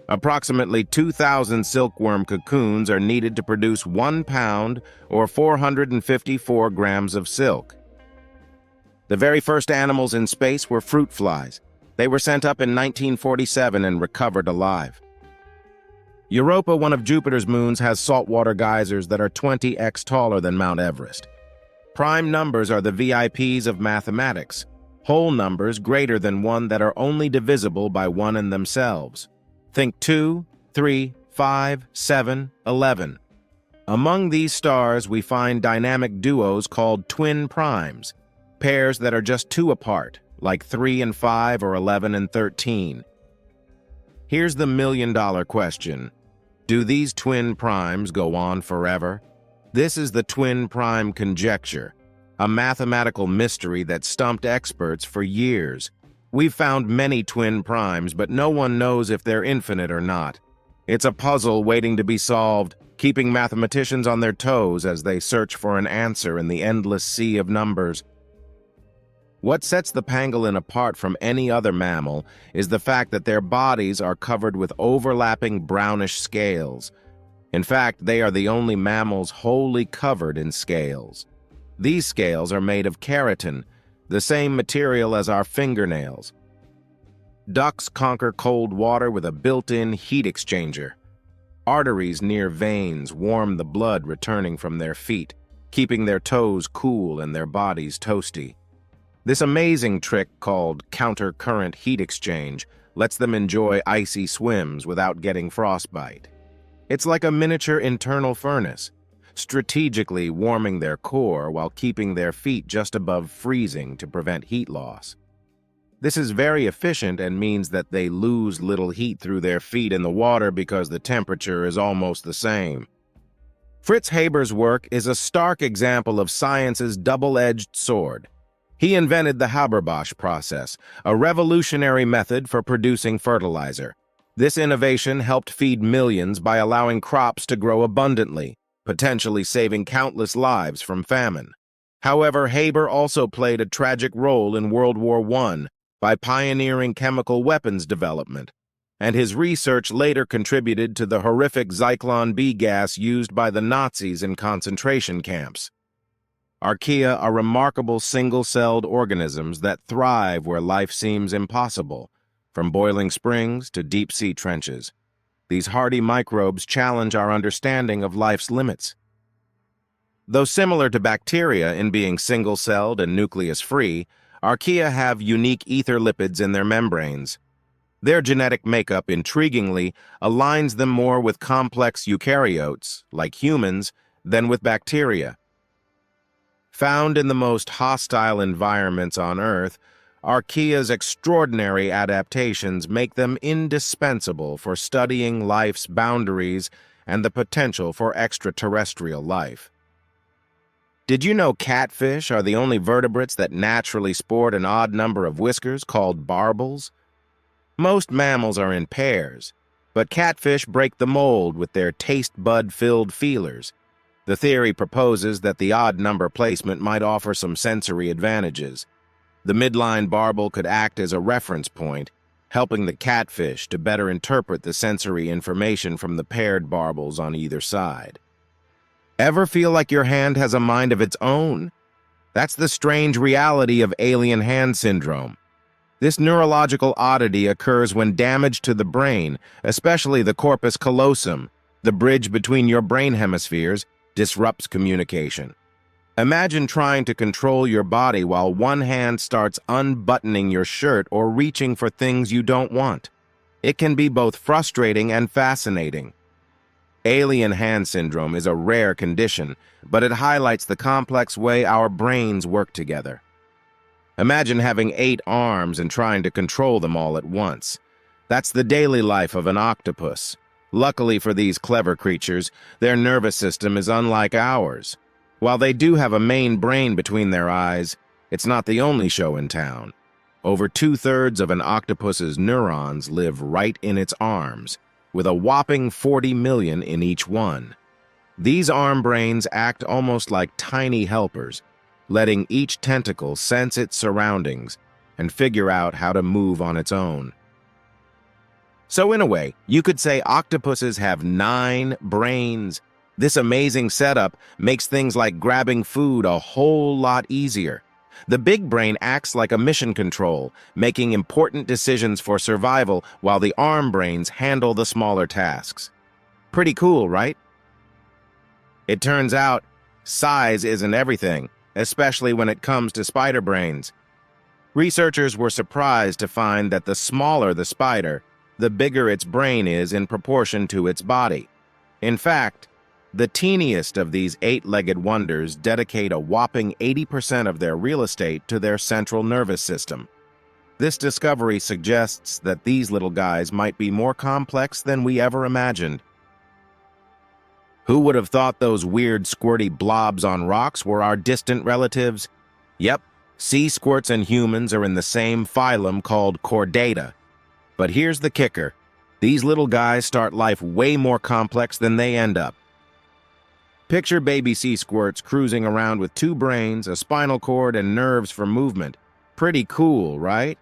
Approximately 2,000 silkworm cocoons are needed to produce 1 pound or 454 grams of silk. The very first animals in space were fruit flies. They were sent up in 1947 and recovered alive. Europa, one of Jupiter's moons, has saltwater geysers that are 20x taller than Mount Everest. Prime numbers are the VIPs of mathematics, whole numbers greater than 1 that are only divisible by 1 in themselves. Think 2, 3, 5, 7, 11. Among these stars, we find dynamic duos called twin primes, pairs that are just 2 apart, like 3 and 5 or 11 and 13. Here's the million-dollar question. Do these twin primes go on forever? This is the twin prime conjecture, a mathematical mystery that stumped experts for years. We've found many twin primes, but no one knows if they're infinite or not. It's a puzzle waiting to be solved, keeping mathematicians on their toes as they search for an answer in the endless sea of numbers. What sets the pangolin apart from any other mammal is the fact that their bodies are covered with overlapping brownish scales. In fact, they are the only mammals wholly covered in scales. These scales are made of keratin, the same material as our fingernails. Ducks conquer cold water with a built-in heat exchanger. Arteries near veins warm the blood returning from their feet, keeping their toes cool and their bodies toasty. This amazing trick, called counter-current heat exchange, lets them enjoy icy swims without getting frostbite. It's like a miniature internal furnace, strategically warming their core while keeping their feet just above freezing to prevent heat loss. This is very efficient and means that they lose little heat through their feet in the water because the temperature is almost the same. Fritz Haber's work is a stark example of science's double-edged sword. He invented the Haber-Bosch process, a revolutionary method for producing fertilizer. This innovation helped feed millions by allowing crops to grow abundantly, potentially saving countless lives from famine. However, Haber also played a tragic role in World War I by pioneering chemical weapons development, and his research later contributed to the horrific Zyklon B gas used by the Nazis in concentration camps. Archaea are remarkable single-celled organisms that thrive where life seems impossible, from boiling springs to deep-sea trenches. These hardy microbes challenge our understanding of life's limits. Though similar to bacteria in being single-celled and nucleus-free, archaea have unique ether lipids in their membranes. Their genetic makeup, intriguingly, aligns them more with complex eukaryotes, like humans, than with bacteria. Found in the most hostile environments on Earth, archaea's extraordinary adaptations make them indispensable for studying life's boundaries and the potential for extraterrestrial life. Did you know catfish are the only vertebrates that naturally sport an odd number of whiskers called barbels? Most mammals are in pairs, but catfish break the mold with their taste bud-filled feelers. The theory proposes that the odd number placement might offer some sensory advantages. The midline barbel could act as a reference point, helping the catfish to better interpret the sensory information from the paired barbels on either side. Ever feel like your hand has a mind of its own? That's the strange reality of alien hand syndrome. This neurological oddity occurs when damage to the brain, especially the corpus callosum, the bridge between your brain hemispheres, disrupts communication. Imagine trying to control your body while one hand starts unbuttoning your shirt or reaching for things you don't want. It can be both frustrating and fascinating. Alien hand syndrome is a rare condition, but it highlights the complex way our brains work together. Imagine having 8 arms and trying to control them all at once. That's the daily life of an octopus. Luckily for these clever creatures, their nervous system is unlike ours. While they do have a main brain between their eyes, it's not the only show in town. Over 2/3 of an octopus's neurons live right in its arms, with a whopping 40 million in each one. These arm brains act almost like tiny helpers, letting each tentacle sense its surroundings and figure out how to move on its own. So in a way, you could say octopuses have 9 brains. This amazing setup makes things like grabbing food a whole lot easier. The big brain acts like a mission control, making important decisions for survival while the arm brains handle the smaller tasks. Pretty cool, right? It turns out, size isn't everything, especially when it comes to spider brains. Researchers were surprised to find that the smaller the spider, the bigger its brain is in proportion to its body. In fact, the teeniest of these 8-legged wonders dedicate a whopping 80% of their real estate to their central nervous system. This discovery suggests that these little guys might be more complex than we ever imagined. Who would have thought those weird squirty blobs on rocks were our distant relatives? Yep, sea squirts and humans are in the same phylum called Chordata. But here's the kicker. These little guys start life way more complex than they end up. Picture baby sea squirts cruising around with 2 brains, a spinal cord, and nerves for movement. Pretty cool, right?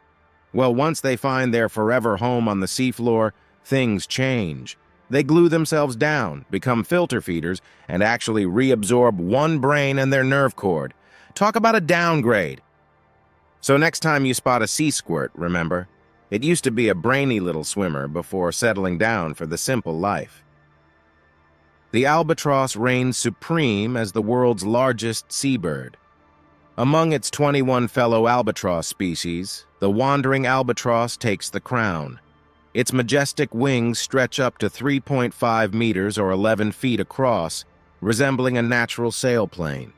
Well, once they find their forever home on the seafloor, things change. They glue themselves down, become filter feeders, and actually reabsorb 1 brain and their nerve cord. Talk about a downgrade. So next time you spot a sea squirt, remember, it used to be a brainy little swimmer before settling down for the simple life. The albatross reigns supreme as the world's largest seabird. Among its 21 fellow albatross species, the wandering albatross takes the crown. Its majestic wings stretch up to 3.5 meters or 11 feet across, resembling a natural sailplane.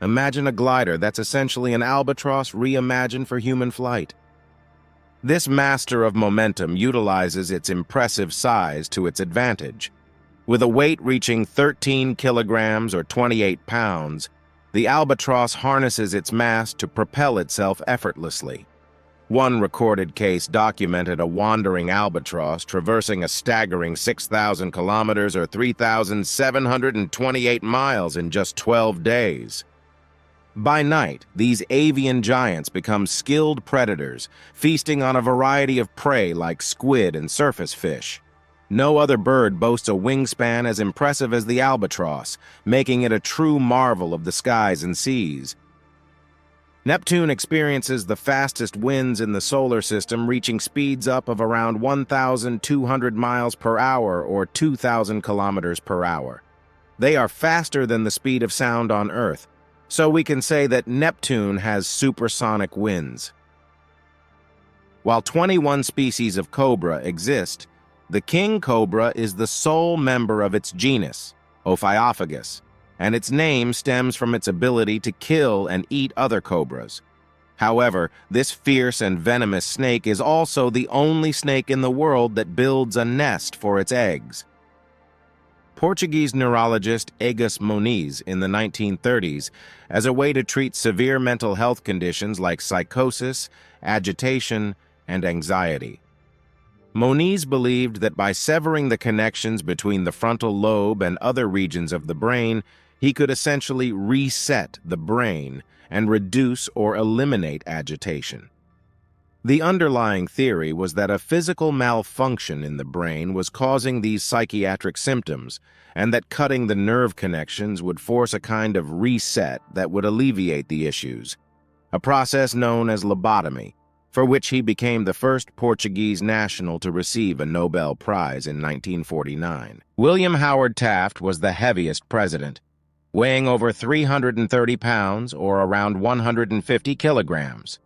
Imagine a glider that's essentially an albatross reimagined for human flight. This master of momentum utilizes its impressive size to its advantage. With a weight reaching 13 kilograms or 28 pounds, the albatross harnesses its mass to propel itself effortlessly. One recorded case documented a wandering albatross traversing a staggering 6,000 kilometers or 3,728 miles in just 12 days. By night, these avian giants become skilled predators, feasting on a variety of prey like squid and surface fish. No other bird boasts a wingspan as impressive as the albatross, making it a true marvel of the skies and seas. Neptune experiences the fastest winds in the solar system, reaching speeds up of around 1,200 miles per hour or 2,000 kilometers per hour. They are faster than the speed of sound on Earth, so we can say that Neptune has supersonic winds. While 21 species of cobra exist, the king cobra is the sole member of its genus, Ophiophagus, and its name stems from its ability to kill and eat other cobras. However, this fierce and venomous snake is also the only snake in the world that builds a nest for its eggs. Portuguese neurologist Agus Moniz in the 1930s, as a way to treat severe mental health conditions like psychosis, agitation, and anxiety. Moniz believed that by severing the connections between the frontal lobe and other regions of the brain, he could essentially reset the brain and reduce or eliminate agitation. The underlying theory was that a physical malfunction in the brain was causing these psychiatric symptoms, and that cutting the nerve connections would force a kind of reset that would alleviate the issues, a process known as lobotomy, for which he became the first Portuguese national to receive a Nobel Prize in 1949. William Howard Taft was the heaviest president, weighing over 330 pounds or around 150 kilograms.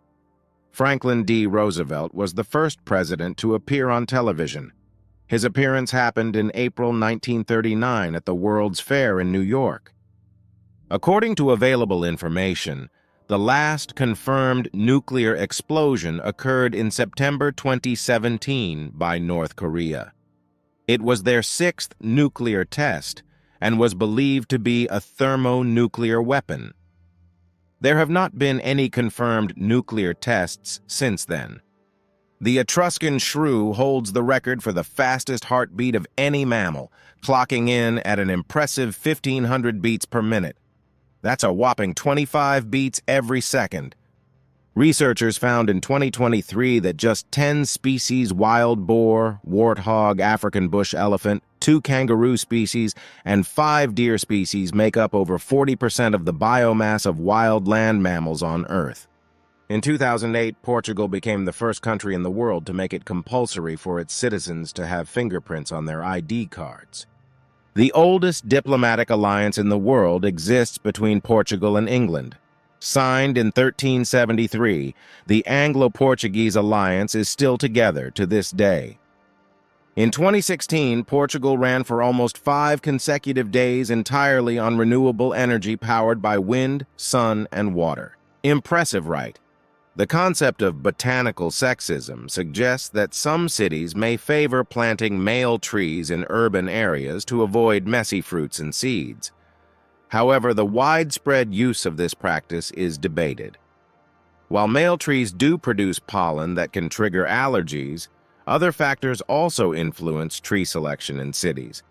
Franklin D. Roosevelt was the first president to appear on television. His appearance happened in April 1939 at the World's Fair in New York. According to available information, the last confirmed nuclear explosion occurred in September 2017 by North Korea. It was their sixth nuclear test and was believed to be a thermonuclear weapon. There have not been any confirmed nuclear tests since then. The Etruscan shrew holds the record for the fastest heartbeat of any mammal, clocking in at an impressive 1,500 beats per minute. That's a whopping 25 beats every second. Researchers found in 2023 that just 10 species wild boar, warthog, African bush elephant, 2 kangaroo species, and 5 deer species make up over 40% of the biomass of wild land mammals on Earth. In 2008, Portugal became the first country in the world to make it compulsory for its citizens to have fingerprints on their ID cards. The oldest diplomatic alliance in the world exists between Portugal and England. Signed in 1373, the Anglo-Portuguese alliance is still together to this day. In 2016, Portugal ran for almost 5 consecutive days entirely on renewable energy powered by wind, sun, and water. Impressive, right? The concept of botanical sexism suggests that some cities may favor planting male trees in urban areas to avoid messy fruits and seeds. However, the widespread use of this practice is debated. While male trees do produce pollen that can trigger allergies, other factors also influence tree selection in cities.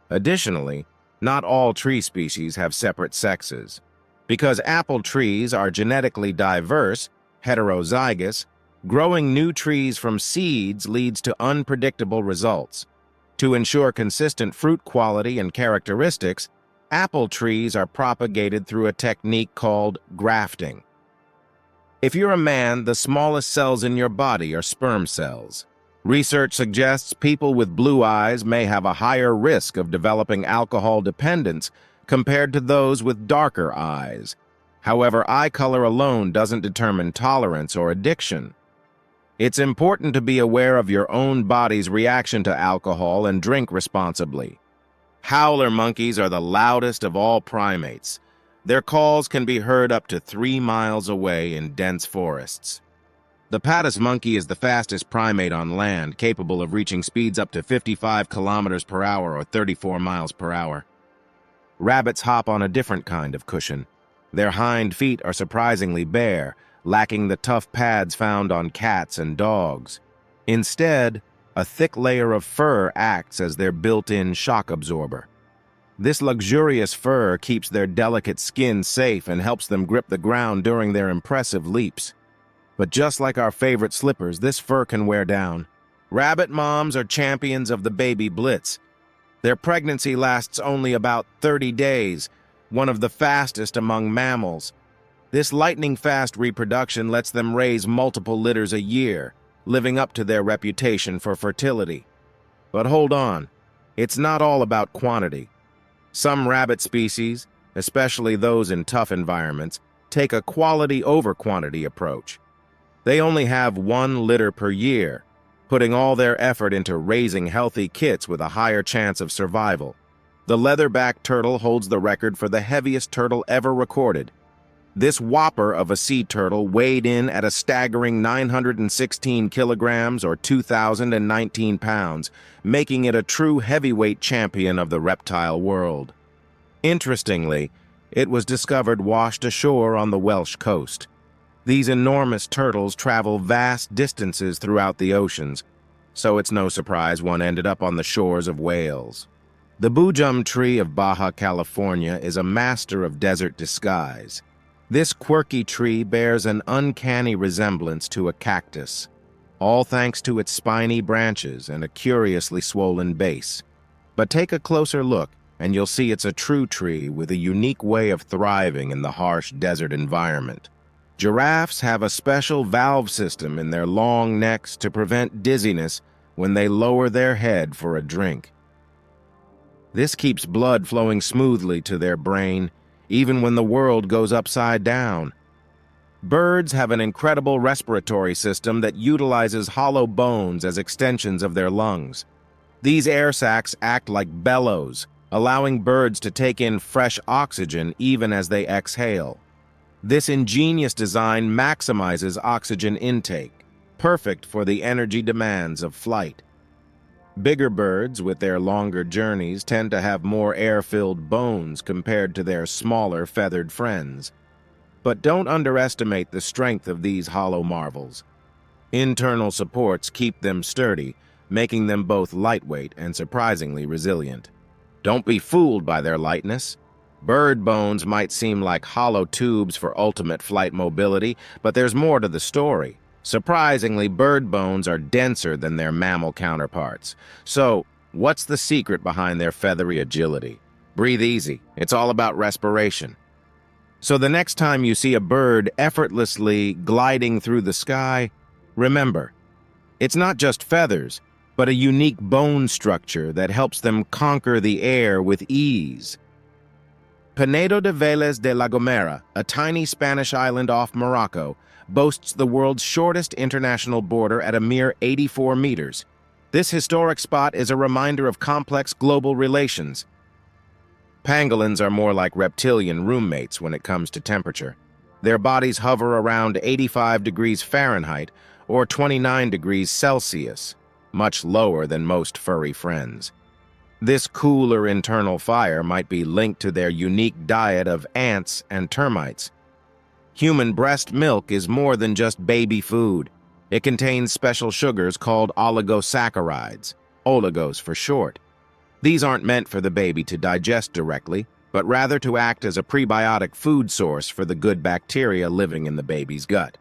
Additionally, not all tree species have separate sexes. Because apple trees are genetically diverse, heterozygous, growing new trees from seeds leads to unpredictable results. To ensure consistent fruit quality and characteristics, apple trees are propagated through a technique called grafting. If you're a man, the smallest cells in your body are sperm cells. Research suggests people with blue eyes may have a higher risk of developing alcohol dependence compared to those with darker eyes. However, eye color alone doesn't determine tolerance or addiction. It's important to be aware of your own body's reaction to alcohol and drink responsibly. Howler monkeys are the loudest of all primates. Their calls can be heard up to 3 miles away in dense forests. The Patas monkey is the fastest primate on land, capable of reaching speeds up to 55 kilometers per hour or 34 miles per hour. Rabbits hop on a different kind of cushion. Their hind feet are surprisingly bare, lacking the tough pads found on cats and dogs. Instead, a thick layer of fur acts as their built-in shock absorber. This luxurious fur keeps their delicate skin safe and helps them grip the ground during their impressive leaps. But just like our favorite slippers, this fur can wear down. Rabbit moms are champions of the baby blitz. Their pregnancy lasts only about 30 days, one of the fastest among mammals. This lightning-fast reproduction lets them raise multiple litters a year, living up to their reputation for fertility. But hold on, it's not all about quantity. Some rabbit species, especially those in tough environments, take a quality over quantity approach. They only have 1 litter per year, putting all their effort into raising healthy kits with a higher chance of survival. The leatherback turtle holds the record for the heaviest turtle ever recorded. This whopper of a sea turtle weighed in at a staggering 916 kilograms or 2,019 pounds, making it a true heavyweight champion of the reptile world. Interestingly, it was discovered washed ashore on the Welsh coast. These enormous turtles travel vast distances throughout the oceans, so it's no surprise one ended up on the shores of Wales. The bujum tree of Baja California is a master of desert disguise. This quirky tree bears an uncanny resemblance to a cactus, all thanks to its spiny branches and a curiously swollen base. But take a closer look, and you'll see it's a true tree with a unique way of thriving in the harsh desert environment. Giraffes have a special valve system in their long necks to prevent dizziness when they lower their head for a drink. This keeps blood flowing smoothly to their brain, even when the world goes upside down. Birds have an incredible respiratory system that utilizes hollow bones as extensions of their lungs. These air sacs act like bellows, allowing birds to take in fresh oxygen even as they exhale. This ingenious design maximizes oxygen intake, perfect for the energy demands of flight. Bigger birds, with their longer journeys, tend to have more air-filled bones compared to their smaller feathered friends. But don't underestimate the strength of these hollow marvels. Internal supports keep them sturdy, making them both lightweight and surprisingly resilient. Don't be fooled by their lightness. Bird bones might seem like hollow tubes for ultimate flight mobility, but there's more to the story. Surprisingly, bird bones are denser than their mammal counterparts. So, what's the secret behind their feathery agility? Breathe easy. It's all about respiration. So the next time you see a bird effortlessly gliding through the sky, remember, it's not just feathers, but a unique bone structure that helps them conquer the air with ease. Pinedo de Vélez de la Gomera, a tiny Spanish island off Morocco, boasts the world's shortest international border at a mere 84 meters. This historic spot is a reminder of complex global relations. Pangolins are more like reptilian roommates when it comes to temperature. Their bodies hover around 85 degrees Fahrenheit or 29 degrees Celsius, much lower than most furry friends. This cooler internal fire might be linked to their unique diet of ants and termites. Human breast milk is more than just baby food. It contains special sugars called oligosaccharides, oligos for short. These aren't meant for the baby to digest directly, but rather to act as a prebiotic food source for the good bacteria living in the baby's gut.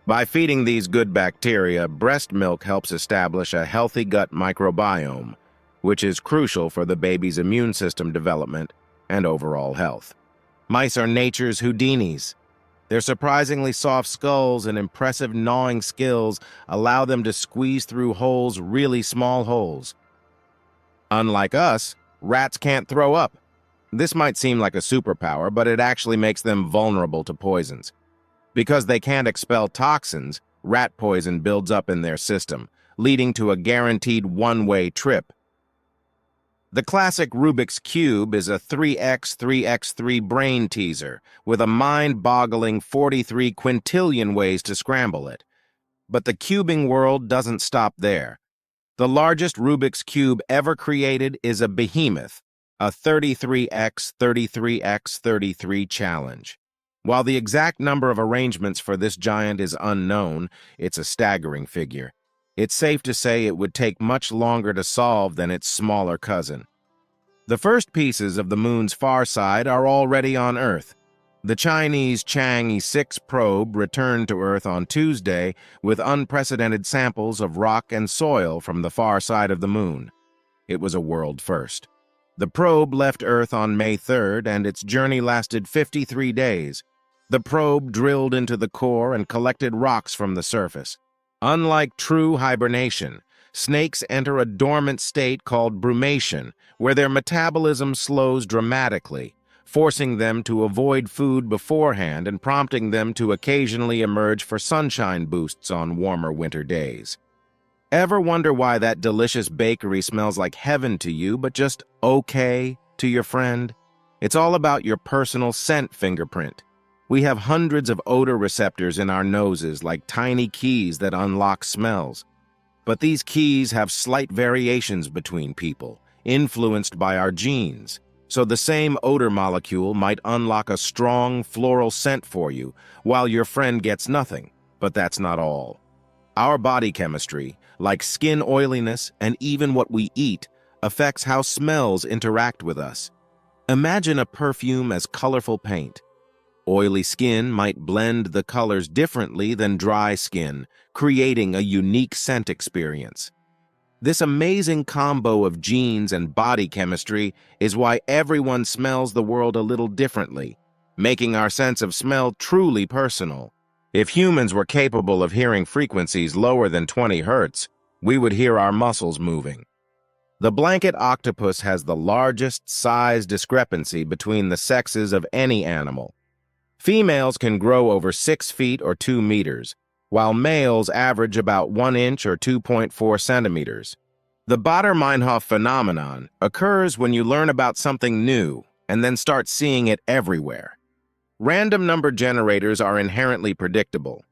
By feeding these good bacteria, breast milk helps establish a healthy gut microbiome, which is crucial for the baby's immune system development and overall health. Mice are nature's Houdinis. Their surprisingly soft skulls and impressive gnawing skills allow them to squeeze through really small holes. Unlike us, rats can't throw up. This might seem like a superpower, but it actually makes them vulnerable to poisons. Because they can't expel toxins, rat poison builds up in their system, leading to a guaranteed one-way trip. The classic Rubik's Cube is a 3x3x3 brain teaser with a mind-boggling 43 quintillion ways to scramble it. But the cubing world doesn't stop there. The largest Rubik's Cube ever created is a behemoth, a 33x33x33 challenge. While the exact number of arrangements for this giant is unknown, it's a staggering figure. It's safe to say it would take much longer to solve than its smaller cousin. The first pieces of the moon's far side are already on Earth. The Chinese Chang'e 6 probe returned to Earth on Tuesday with unprecedented samples of rock and soil from the far side of the moon. It was a world first. The probe left Earth on May 3rd, and its journey lasted 53 days. The probe drilled into the core and collected rocks from the surface. Unlike true hibernation, snakes enter a dormant state called brumation, where their metabolism slows dramatically, forcing them to avoid food beforehand and prompting them to occasionally emerge for sunshine boosts on warmer winter days. Ever wonder why that delicious bakery smells like heaven to you, but just okay to your friend? It's all about your personal scent fingerprint. We have hundreds of odor receptors in our noses, like tiny keys that unlock smells. But these keys have slight variations between people, influenced by our genes. So the same odor molecule might unlock a strong floral scent for you, while your friend gets nothing. But that's not all. Our body chemistry, like skin oiliness and even what we eat, affects how smells interact with us. Imagine a perfume as colorful paint. Oily skin might blend the colors differently than dry skin, creating a unique scent experience. This amazing combo of genes and body chemistry is why everyone smells the world a little differently, making our sense of smell truly personal. If humans were capable of hearing frequencies lower than 20 hertz, we would hear our muscles moving. The blanket octopus has the largest size discrepancy between the sexes of any animal. Females can grow over 6 feet or 2 meters, while males average about 1 inch or 2.4 centimeters. The Baader-Meinhof phenomenon occurs when you learn about something new and then start seeing it everywhere. Random number generators are inherently predictable.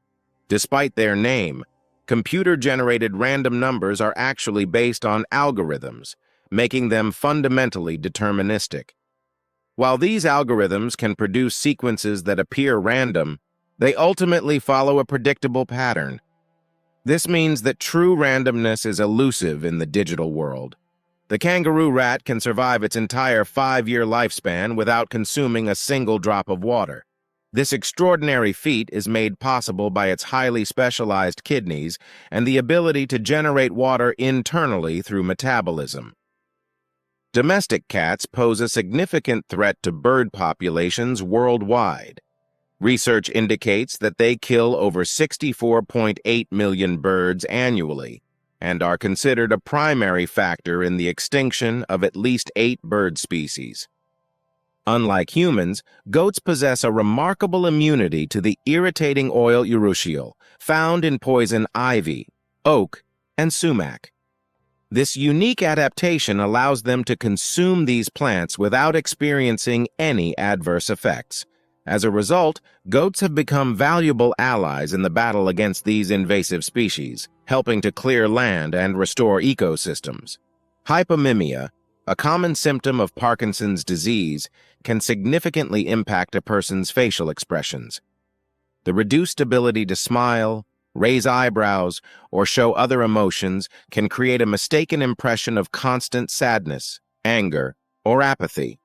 Despite their name, computer-generated random numbers are actually based on algorithms, making them fundamentally deterministic. While these algorithms can produce sequences that appear random, they ultimately follow a predictable pattern. This means that true randomness is elusive in the digital world. The kangaroo rat can survive its entire 5-year lifespan without consuming a single drop of water. This extraordinary feat is made possible by its highly specialized kidneys and the ability to generate water internally through metabolism. Domestic cats pose a significant threat to bird populations worldwide. Research indicates that they kill over 64.8 million birds annually and are considered a primary factor in the extinction of at least 8 bird species. Unlike humans, goats possess a remarkable immunity to the irritating oil urushiol found in poison ivy, oak, and sumac. This unique adaptation allows them to consume these plants without experiencing any adverse effects. As a result, goats have become valuable allies in the battle against these invasive species, helping to clear land and restore ecosystems. Hypomimia, a common symptom of Parkinson's disease, can significantly impact a person's facial expressions. The reduced ability to smile, raise eyebrows, or show other emotions can create a mistaken impression of constant sadness, anger, or apathy.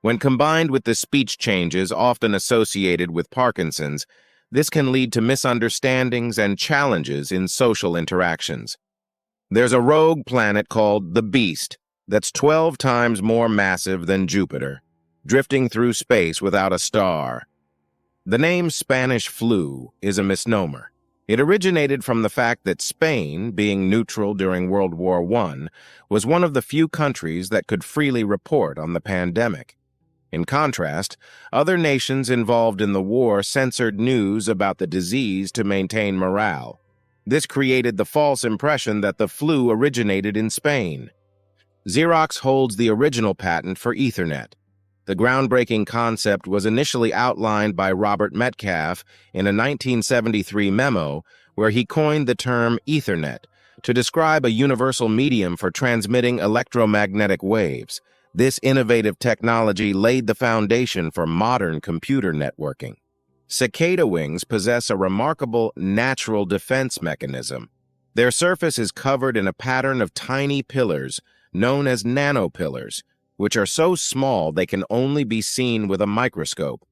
When combined with the speech changes often associated with Parkinson's, this can lead to misunderstandings and challenges in social interactions. There's a rogue planet called the Beast that's 12 times more massive than Jupiter, drifting through space without a star. The name Spanish flu is a misnomer. It originated from the fact that Spain, being neutral during World War I, was one of the few countries that could freely report on the pandemic. In contrast, other nations involved in the war censored news about the disease to maintain morale. This created the false impression that the flu originated in Spain. Xerox holds the original patent for Ethernet. The groundbreaking concept was initially outlined by Robert Metcalfe in a 1973 memo where he coined the term Ethernet to describe a universal medium for transmitting electromagnetic waves. This innovative technology laid the foundation for modern computer networking. Cicada wings possess a remarkable natural defense mechanism. Their surface is covered in a pattern of tiny pillars known as nanopillars, which are so small they can only be seen with a microscope.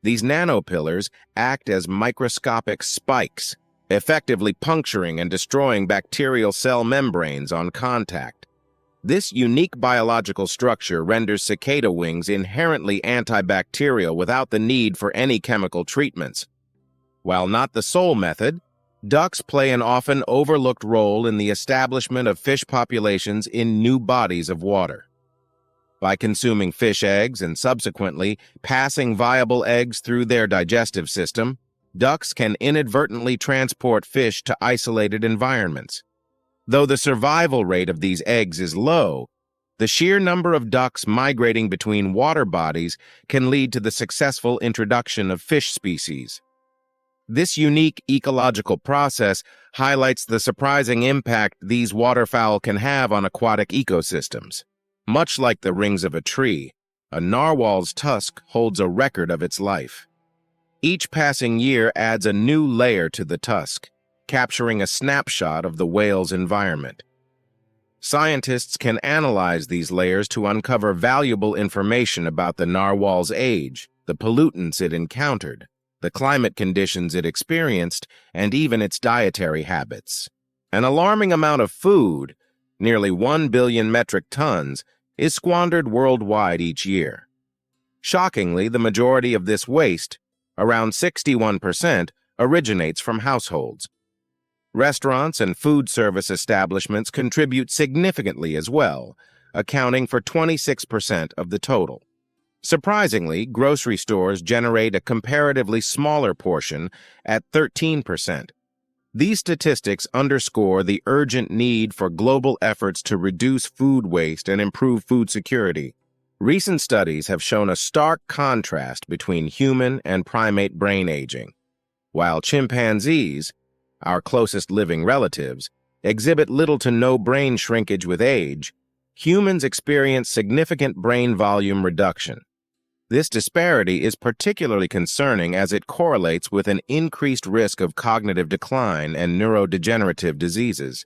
These nanopillars act as microscopic spikes, effectively puncturing and destroying bacterial cell membranes on contact. This unique biological structure renders cicada wings inherently antibacterial without the need for any chemical treatments. While not the sole method, ducks play an often overlooked role in the establishment of fish populations in new bodies of water. By consuming fish eggs and subsequently passing viable eggs through their digestive system, ducks can inadvertently transport fish to isolated environments. Though the survival rate of these eggs is low, the sheer number of ducks migrating between water bodies can lead to the successful introduction of fish species. This unique ecological process highlights the surprising impact these waterfowl can have on aquatic ecosystems. Much like the rings of a tree, a narwhal's tusk holds a record of its life. Each passing year adds a new layer to the tusk, capturing a snapshot of the whale's environment. Scientists can analyze these layers to uncover valuable information about the narwhal's age, the pollutants it encountered, the climate conditions it experienced, and even its dietary habits. An alarming amount of food, nearly 1 billion metric tons, is squandered worldwide each year. Shockingly, the majority of this waste, around 61%, originates from households. Restaurants and food service establishments contribute significantly as well, accounting for 26% of the total. Surprisingly, grocery stores generate a comparatively smaller portion at 13%. These statistics underscore the urgent need for global efforts to reduce food waste and improve food security. Recent studies have shown a stark contrast between human and primate brain aging. While chimpanzees, our closest living relatives, exhibit little to no brain shrinkage with age, humans experience significant brain volume reduction. This disparity is particularly concerning as it correlates with an increased risk of cognitive decline and neurodegenerative diseases.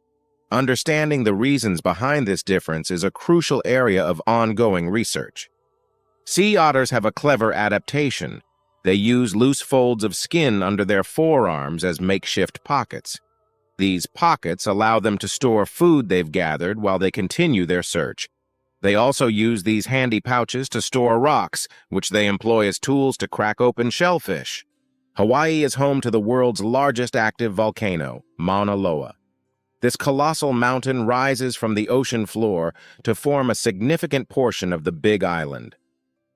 Understanding the reasons behind this difference is a crucial area of ongoing research. Sea otters have a clever adaptation. They use loose folds of skin under their forearms as makeshift pockets. These pockets allow them to store food they've gathered while they continue their search. They also use these handy pouches to store rocks, which they employ as tools to crack open shellfish. Hawaii is home to the world's largest active volcano, Mauna Loa. This colossal mountain rises from the ocean floor to form a significant portion of the Big Island.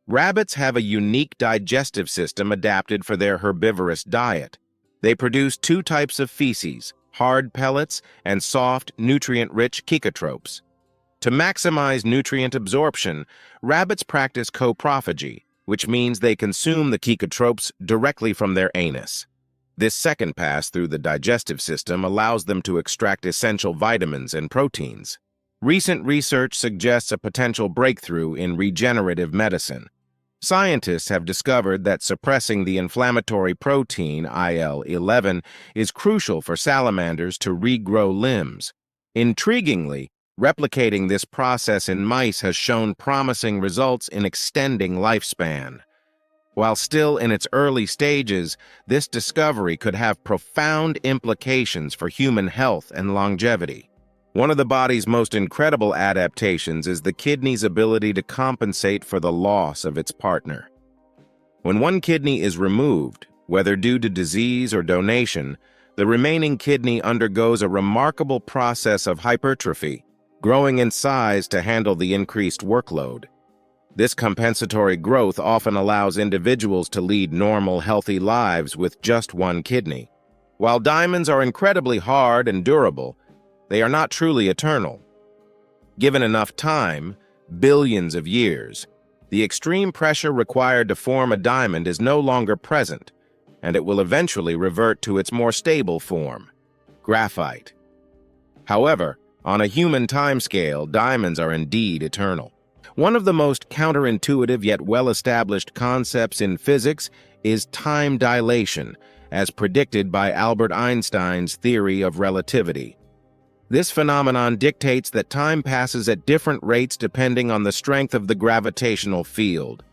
Rabbits have a unique digestive system adapted for their herbivorous diet. They produce two types of feces, hard pellets and soft, nutrient-rich cecotropes. To maximize nutrient absorption, rabbits practice coprophagy, which means they consume the cecotropes directly from their anus. This second pass through the digestive system allows them to extract essential vitamins and proteins. Recent research suggests a potential breakthrough in regenerative medicine. Scientists have discovered that suppressing the inflammatory protein IL-11 is crucial for salamanders to regrow limbs. Intriguingly, replicating this process in mice has shown promising results in extending lifespan. While still in its early stages, this discovery could have profound implications for human health and longevity. One of the body's most incredible adaptations is the kidney's ability to compensate for the loss of its partner. When one kidney is removed, whether due to disease or donation, the remaining kidney undergoes a remarkable process of hypertrophy, growing in size to handle the increased workload. This compensatory growth often allows individuals to lead normal, healthy lives with just one kidney. While diamonds are incredibly hard and durable, they are not truly eternal. Given enough time, billions of years, the extreme pressure required to form a diamond is no longer present, and it will eventually revert to its more stable form, graphite. However, on a human timescale, diamonds are indeed eternal. One of the most counterintuitive yet well-established concepts in physics is time dilation, as predicted by Albert Einstein's theory of relativity. This phenomenon dictates that time passes at different rates depending on the strength of the gravitational field.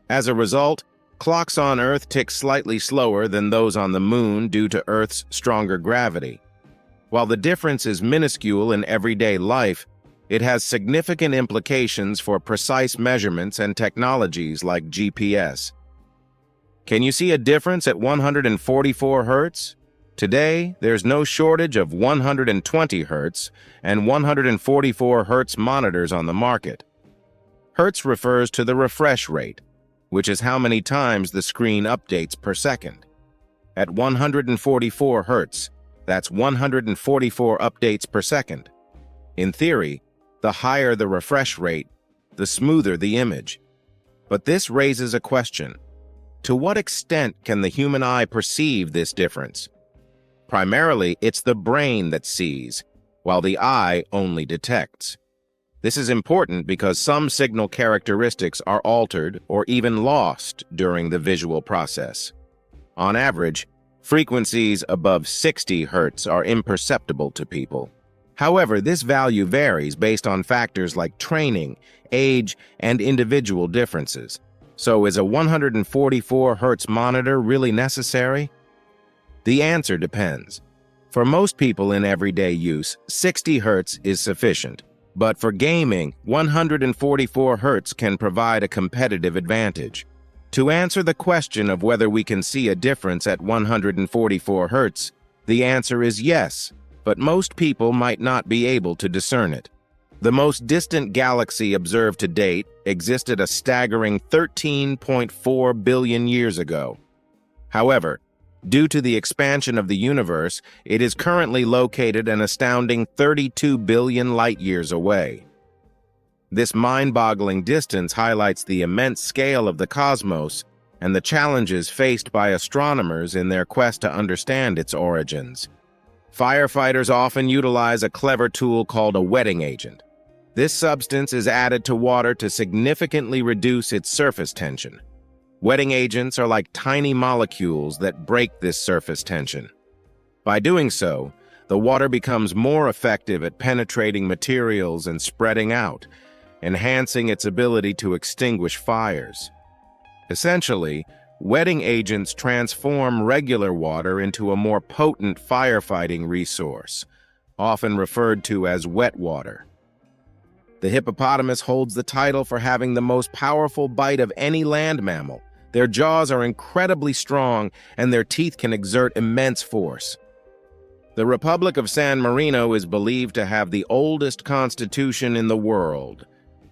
As a result, clocks on Earth tick slightly slower than those on the Moon due to Earth's stronger gravity. While the difference is minuscule in everyday life, it has significant implications for precise measurements and technologies like GPS. Can you see a difference at 144 Hz? Today, there's no shortage of 120 Hz and 144 Hz monitors on the market. Hertz refers to the refresh rate, which is how many times the screen updates per second. At 144 Hz, that's 144 updates per second. In theory, the higher the refresh rate, the smoother the image. But this raises a question. To what extent can the human eye perceive this difference? Primarily, it's the brain that sees, while the eye only detects. This is important because some signal characteristics are altered or even lost during the visual process. On average, frequencies above 60 Hz are imperceptible to people. However, this value varies based on factors like training, age, and individual differences. So is a 144 Hz monitor really necessary? The answer depends. For most people in everyday use, 60 Hz is sufficient. But for gaming, 144 Hz can provide a competitive advantage. To answer the question of whether we can see a difference at 144 Hz, the answer is yes, but most people might not be able to discern it. The most distant galaxy observed to date existed a staggering 13.4 billion years ago. However, due to the expansion of the universe, it is currently located an astounding 32 billion light-years away. This mind-boggling distance highlights the immense scale of the cosmos and the challenges faced by astronomers in their quest to understand its origins. Firefighters often utilize a clever tool called a wetting agent. This substance is added to water to significantly reduce its surface tension. Wetting agents are like tiny molecules that break this surface tension. By doing so, the water becomes more effective at penetrating materials and spreading out, enhancing its ability to extinguish fires. Essentially, wetting agents transform regular water into a more potent firefighting resource, often referred to as wet water. The hippopotamus holds the title for having the most powerful bite of any land mammal. Their jaws are incredibly strong, and their teeth can exert immense force. The Republic of San Marino is believed to have the oldest constitution in the world.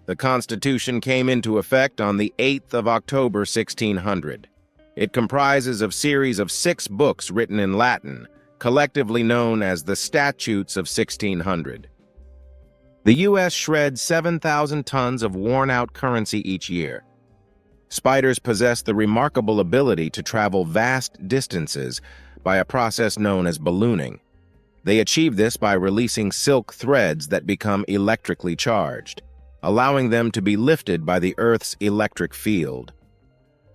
The Constitution came into effect on the 8th of October, 1600. It comprises a series of 6 books written in Latin, collectively known as the Statutes of 1600. The U.S. shreds 7,000 tons of worn-out currency each year. Spiders possess the remarkable ability to travel vast distances by a process known as ballooning. They achieve this by releasing silk threads that become electrically charged, allowing them to be lifted by the Earth's electric field.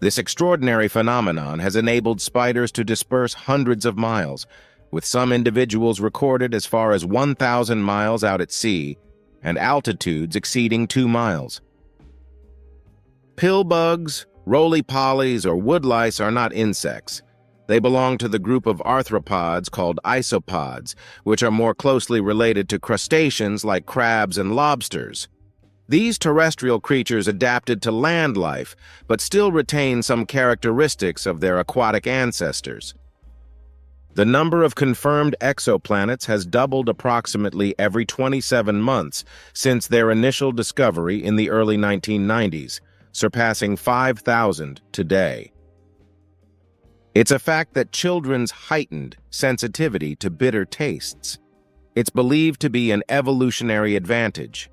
This extraordinary phenomenon has enabled spiders to disperse hundreds of miles, with some individuals recorded as far as 1,000 miles out at sea and altitudes exceeding 2 miles. Pillbugs, roly-polies, or woodlice are not insects. They belong to the group of arthropods called isopods, which are more closely related to crustaceans like crabs and lobsters. These terrestrial creatures adapted to land life, but still retain some characteristics of their aquatic ancestors. The number of confirmed exoplanets has doubled approximately every 27 months since their initial discovery in the early 1990s, surpassing 5,000 today. It's a fact that children's heightened sensitivity to bitter tastes. It's believed to be an evolutionary advantage.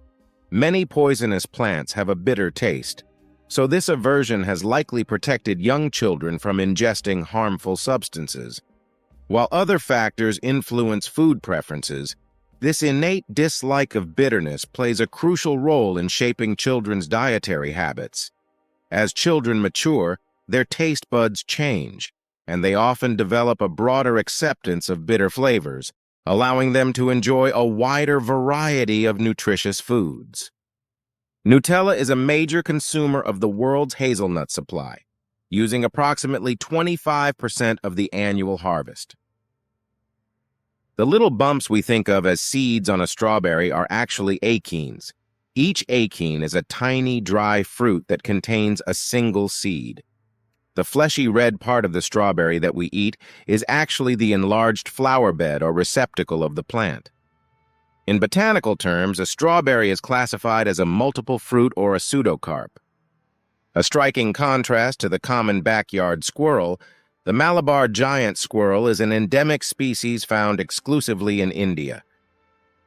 Many poisonous plants have a bitter taste, so this aversion has likely protected young children from ingesting harmful substances. While other factors influence food preferences, this innate dislike of bitterness plays a crucial role in shaping children's dietary habits. As children mature, their taste buds change, and they often develop a broader acceptance of bitter flavors, allowing them to enjoy a wider variety of nutritious foods. Nutella is a major consumer of the world's hazelnut supply, using approximately 25% of the annual harvest. The little bumps we think of as seeds on a strawberry are actually achenes. Each achene is a tiny, dry fruit that contains a single seed. The fleshy red part of the strawberry that we eat is actually the enlarged flower bed or receptacle of the plant. In botanical terms, a strawberry is classified as a multiple fruit or a pseudocarp. A striking contrast to the common backyard squirrel, the Malabar giant squirrel is an endemic species found exclusively in India.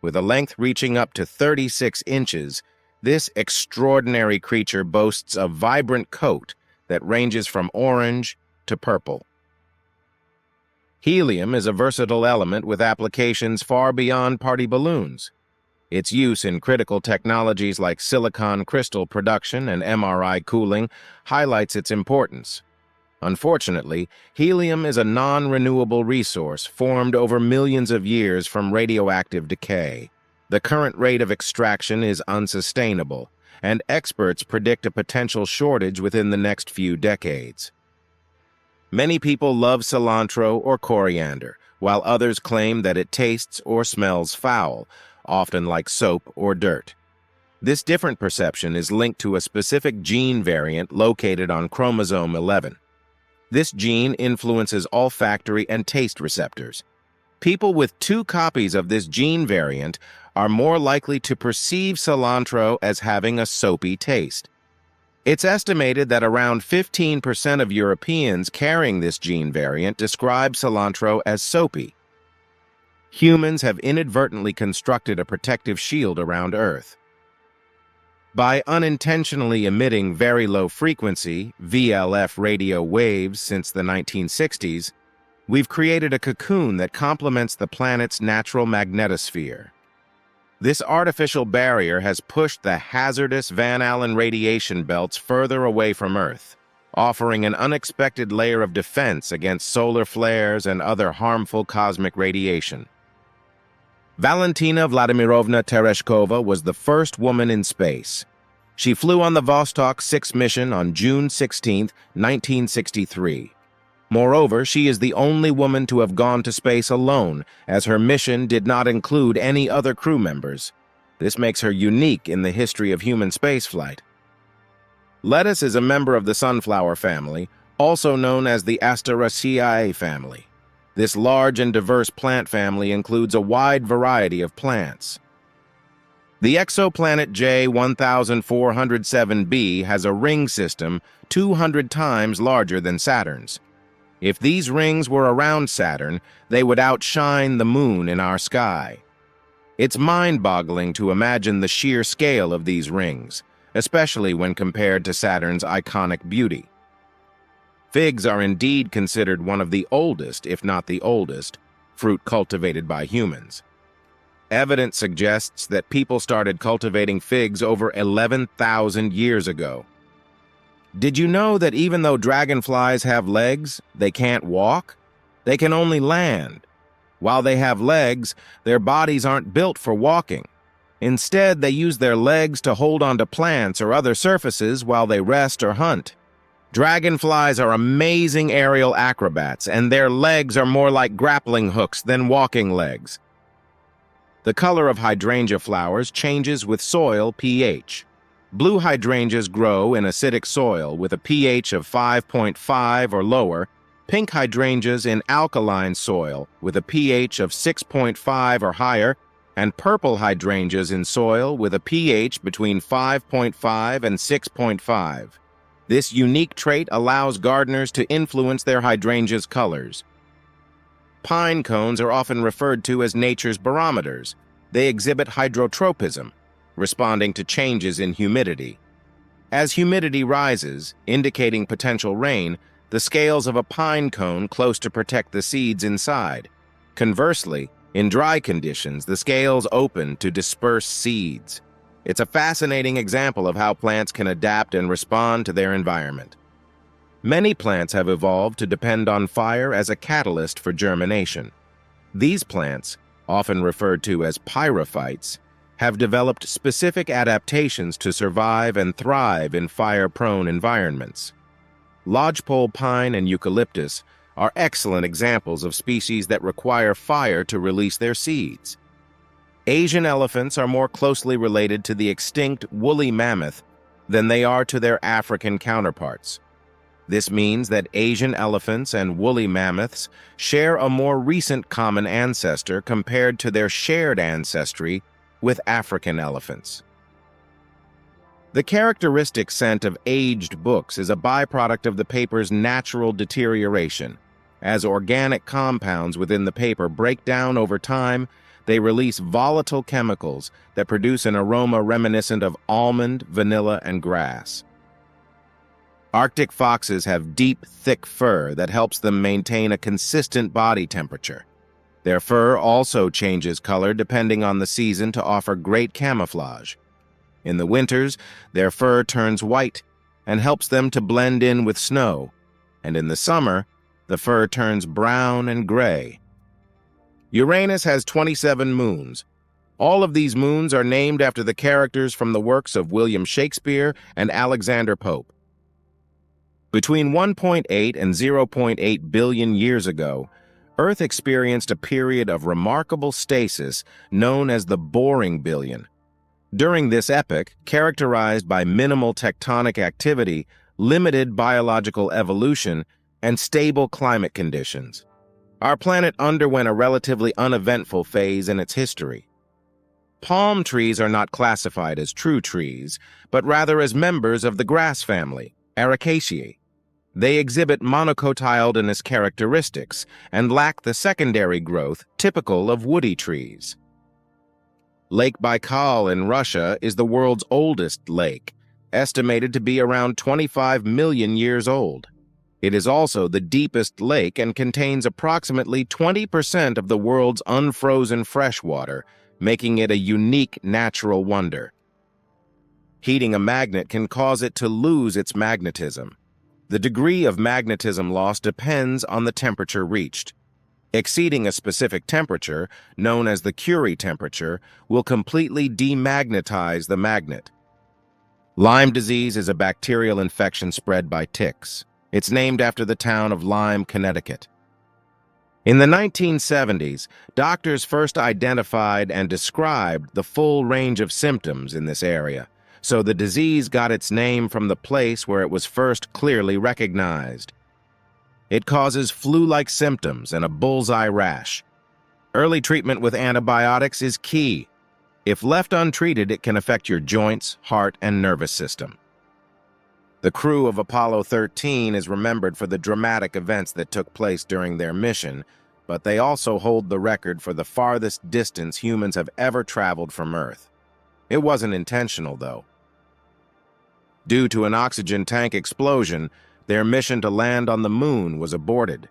With a length reaching up to 36 inches, this extraordinary creature boasts a vibrant coat that ranges from orange to purple. Helium is a versatile element with applications far beyond party balloons. Its use in critical technologies like silicon crystal production and MRI cooling highlights its importance. Unfortunately, helium is a non-renewable resource formed over millions of years from radioactive decay. The current rate of extraction is unsustainable, and experts predict a potential shortage within the next few decades. Many people love cilantro or coriander, while others claim that it tastes or smells foul, often like soap or dirt. This different perception is linked to a specific gene variant located on chromosome 11. This gene influences olfactory and taste receptors. People with 2 copies of this gene variant are more likely to perceive cilantro as having a soapy taste. It's estimated that around 15% of Europeans carrying this gene variant describe cilantro as soapy. Humans have inadvertently constructed a protective shield around Earth. By unintentionally emitting very low-frequency, VLF radio waves since the 1960s, we've created a cocoon that complements the planet's natural magnetosphere. This artificial barrier has pushed the hazardous Van Allen radiation belts further away from Earth, offering an unexpected layer of defense against solar flares and other harmful cosmic radiation. Valentina Vladimirovna Tereshkova was the first woman in space. She flew on the Vostok 6 mission on June 16, 1963. Moreover, she is the only woman to have gone to space alone, as her mission did not include any other crew members. This makes her unique in the history of human spaceflight. Lettuce is a member of the sunflower family, also known as the Asteraceae family. This large and diverse plant family includes a wide variety of plants. The exoplanet J1407b has a ring system 200 times larger than Saturn's. If these rings were around Saturn, they would outshine the moon in our sky. It's mind-boggling to imagine the sheer scale of these rings, especially when compared to Saturn's iconic beauty. Figs are indeed considered one of the oldest, if not the oldest, fruit cultivated by humans. Evidence suggests that people started cultivating figs over 11,000 years ago. Did you know that even though dragonflies have legs, they can't walk? They can only land. While they have legs, their bodies aren't built for walking. Instead, they use their legs to hold onto plants or other surfaces while they rest or hunt. Dragonflies are amazing aerial acrobats, and their legs are more like grappling hooks than walking legs. The color of hydrangea flowers changes with soil pH. Blue hydrangeas grow in acidic soil with a pH of 5.5 or lower, pink hydrangeas in alkaline soil with a pH of 6.5 or higher, and purple hydrangeas in soil with a pH between 5.5 and 6.5. This unique trait allows gardeners to influence their hydrangeas' colors. Pine cones are often referred to as nature's barometers. They exhibit hydrotropism, responding to changes in humidity. As humidity rises, indicating potential rain, the scales of a pine cone close to protect the seeds inside. Conversely, in dry conditions, the scales open to disperse seeds. It's a fascinating example of how plants can adapt and respond to their environment. Many plants have evolved to depend on fire as a catalyst for germination. These plants, often referred to as pyrophytes, have developed specific adaptations to survive and thrive in fire-prone environments. Lodgepole pine and eucalyptus are excellent examples of species that require fire to release their seeds. Asian elephants are more closely related to the extinct woolly mammoth than they are to their African counterparts. This means that Asian elephants and woolly mammoths share a more recent common ancestor compared to their shared ancestry with African elephants. The characteristic scent of aged books is a byproduct of the paper's natural deterioration. As organic compounds within the paper break down over time, they release volatile chemicals that produce an aroma reminiscent of almond, vanilla, and grass. Arctic foxes have deep, thick fur that helps them maintain a consistent body temperature. Their fur also changes color depending on the season to offer great camouflage. In the winters, their fur turns white and helps them to blend in with snow, and in the summer, the fur turns brown and gray. Uranus has 27 moons. All of these moons are named after the characters from the works of William Shakespeare and Alexander Pope. Between 1.8 and 0.8 billion years ago, Earth experienced a period of remarkable stasis known as the Boring Billion. During this epoch, characterized by minimal tectonic activity, limited biological evolution, and stable climate conditions, our planet underwent a relatively uneventful phase in its history. Palm trees are not classified as true trees, but rather as members of the grass family, Ericaceae. They exhibit monocotyledonous characteristics and lack the secondary growth typical of woody trees. Lake Baikal in Russia is the world's oldest lake, estimated to be around 25 million years old. It is also the deepest lake and contains approximately 20% of the world's unfrozen freshwater, making it a unique natural wonder. Heating a magnet can cause it to lose its magnetism. The degree of magnetism loss depends on the temperature reached. Exceeding a specific temperature, known as the Curie temperature, will completely demagnetize the magnet. Lyme disease is a bacterial infection spread by ticks. It's named after the town of Lyme, Connecticut. In the 1970s, doctors first identified and described the full range of symptoms in this area, so the disease got its name from the place where it was first clearly recognized. It causes flu-like symptoms and a bullseye rash. Early treatment with antibiotics is key. If left untreated, it can affect your joints, heart, and nervous system. The crew of Apollo 13 is remembered for the dramatic events that took place during their mission, but they also hold the record for the farthest distance humans have ever traveled from Earth. It wasn't intentional, though. Due to an oxygen tank explosion, their mission to land on the moon was aborted.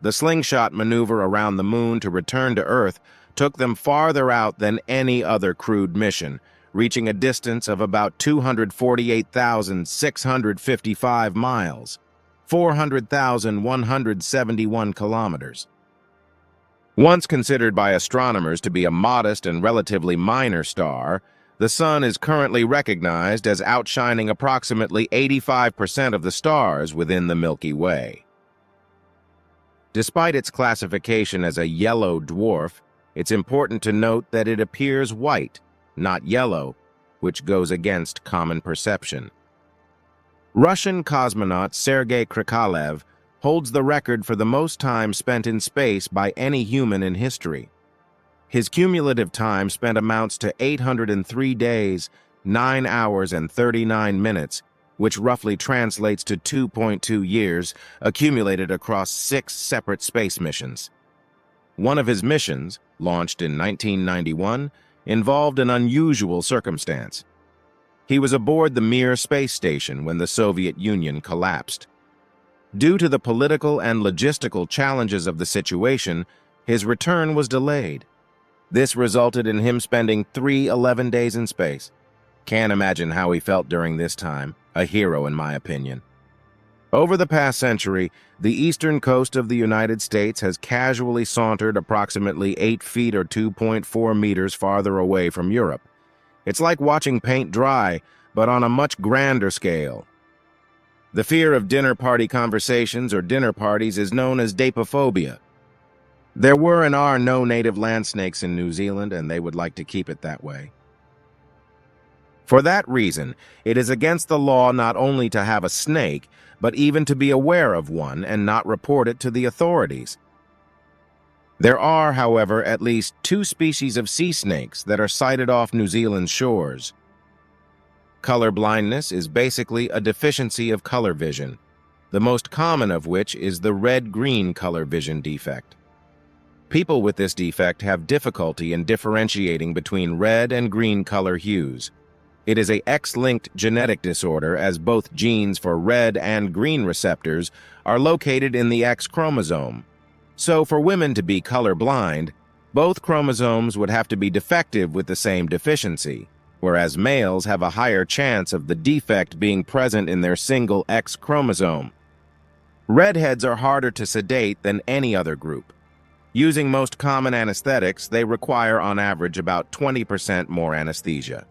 The slingshot maneuver around the moon to return to Earth took them farther out than any other crewed mission, reaching a distance of about 248,655 miles, 400,171 kilometers. Once considered by astronomers to be a modest and relatively minor star, the Sun is currently recognized as outshining approximately 85% of the stars within the Milky Way. Despite its classification as a yellow dwarf, it's important to note that it appears white, not yellow, which goes against common perception. Russian cosmonaut Sergei Krikalev holds the record for the most time spent in space by any human in history. His cumulative time spent amounts to 803 days, 9 hours, and 39 minutes, which roughly translates to 2.2 years, accumulated across 6 separate space missions. One of his missions, launched in 1991, involved an unusual circumstance. He was aboard the Mir space station when the Soviet Union collapsed. Due to the political and logistical challenges of the situation, his return was delayed. This resulted in him spending 311 days in space. Can't imagine how he felt during this time. A hero, in my opinion. Over the past century, the eastern coast of the United States has casually sauntered approximately 8 feet or 2.4 meters farther away from Europe. It's like watching paint dry, but on a much grander scale. The fear of dinner party conversations or dinner parties is known as dapophobia. There were and are no native land snakes in New Zealand, and they would like to keep it that way. For that reason, it is against the law not only to have a snake, but even to be aware of one and not report it to the authorities. There are, however, at least 2 species of sea snakes that are sighted off New Zealand's shores. Color blindness is basically a deficiency of color vision, the most common of which is the red-green color vision defect. People with this defect have difficulty in differentiating between red and green color hues. It is a X-linked genetic disorder, as both genes for red and green receptors are located in the X chromosome. So for women to be colorblind, both chromosomes would have to be defective with the same deficiency, whereas males have a higher chance of the defect being present in their single X chromosome. Redheads are harder to sedate than any other group. Using most common anesthetics, they require on average about 20% more anesthesia.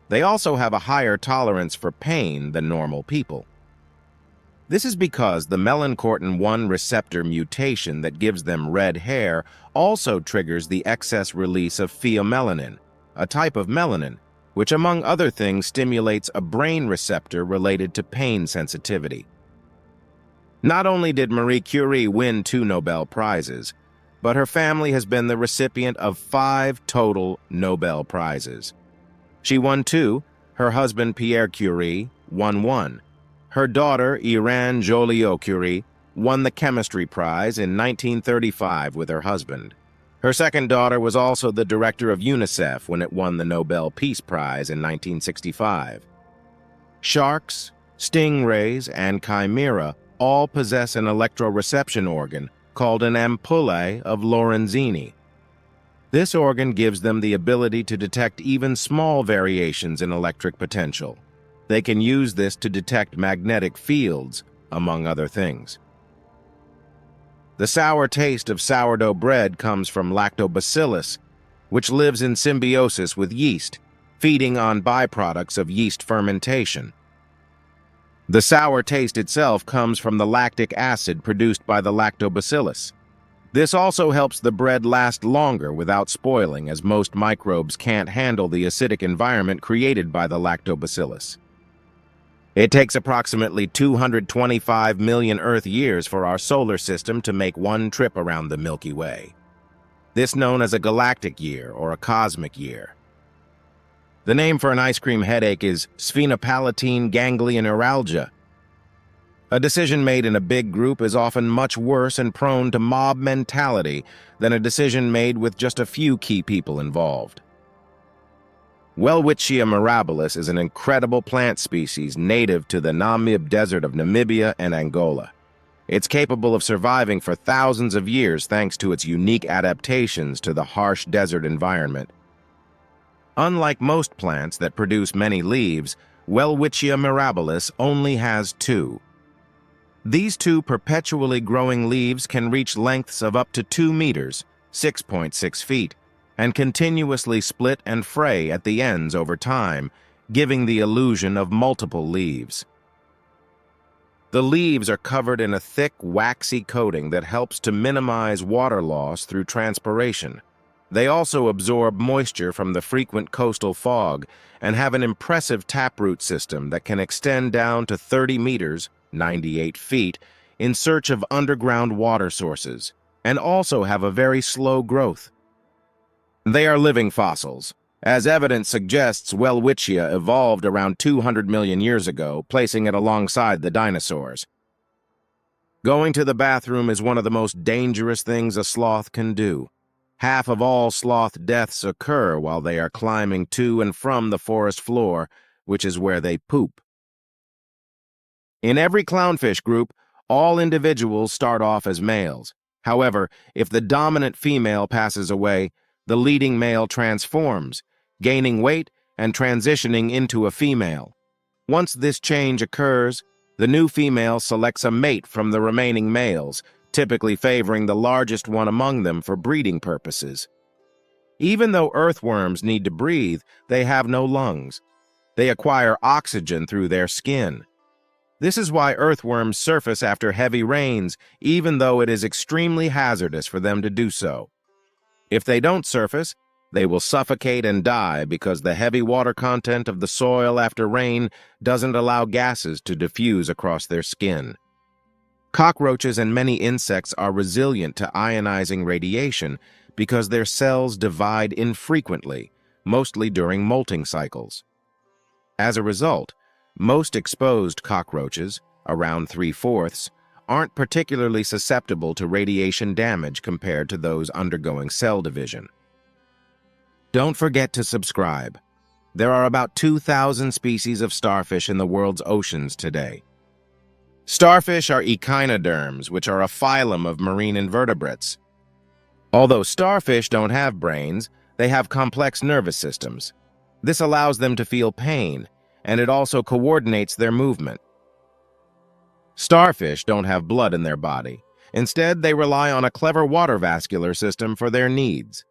They also have a higher tolerance for pain than normal people. This is because the melanocortin-1 receptor mutation that gives them red hair also triggers the excess release of pheomelanin, a type of melanin, which among other things stimulates a brain receptor related to pain sensitivity. Not only did Marie Curie win 2 Nobel Prizes, but her family has been the recipient of 5 total Nobel Prizes. She won 2, her husband Pierre Curie won 1. Her daughter Irene Joliot-Curie won the Chemistry Prize in 1935 with her husband. Her second daughter was also the director of UNICEF when it won the Nobel Peace Prize in 1965. Sharks, stingrays, and chimera all possess an electroreception organ called an ampullae of Lorenzini. This organ gives them the ability to detect even small variations in electric potential. They can use this to detect magnetic fields, among other things. The sour taste of sourdough bread comes from lactobacillus, which lives in symbiosis with yeast, feeding on byproducts of yeast fermentation. The sour taste itself comes from the lactic acid produced by the lactobacillus. This also helps the bread last longer without spoiling, as most microbes can't handle the acidic environment created by the lactobacillus. It takes approximately 225 million Earth years for our solar system to make one trip around the Milky Way. This known as a galactic year or a cosmic year. The name for an ice cream headache is sphenopalatine ganglion neuralgia. A decision made in a big group is often much worse and prone to mob mentality than a decision made with just a few key people involved. Welwitschia mirabilis is an incredible plant species native to the Namib Desert of Namibia and Angola. It's capable of surviving for thousands of years thanks to its unique adaptations to the harsh desert environment. Unlike most plants that produce many leaves, Welwitschia mirabilis only has 2. These 2 perpetually growing leaves can reach lengths of up to 2 meters, 6.6 feet, and continuously split and fray at the ends over time, giving the illusion of multiple leaves. The leaves are covered in a thick, waxy coating that helps to minimize water loss through transpiration. They also absorb moisture from the frequent coastal fog and have an impressive taproot system that can extend down to 30 meters 98 feet, in search of underground water sources, and also have a very slow growth. They are living fossils. As evidence suggests, Welwitschia evolved around 200 million years ago, placing it alongside the dinosaurs. Going to the bathroom is one of the most dangerous things a sloth can do. Half of all sloth deaths occur while they are climbing to and from the forest floor, which is where they poop. In every clownfish group, all individuals start off as males. However, if the dominant female passes away, the leading male transforms, gaining weight and transitioning into a female. Once this change occurs, the new female selects a mate from the remaining males, typically favoring the largest one among them for breeding purposes. Even though earthworms need to breathe, they have no lungs. They acquire oxygen through their skin. This is why earthworms surface after heavy rains, even though it is extremely hazardous for them to do so. If they don't surface, they will suffocate and die because the heavy water content of the soil after rain doesn't allow gases to diffuse across their skin. Cockroaches and many insects are resilient to ionizing radiation because their cells divide infrequently, mostly during molting cycles. As a result, most exposed cockroaches, around 3/4, aren't particularly susceptible to radiation damage compared to those undergoing cell division. Don't forget to subscribe. There are about 2,000 species of starfish in the world's oceans today. Starfish are echinoderms, which are a phylum of marine invertebrates. Although starfish don't have brains, they have complex nervous systems. This allows them to feel pain, and it also coordinates their movement. Starfish don't have blood in their body. Instead, they rely on a clever water vascular system for their needs.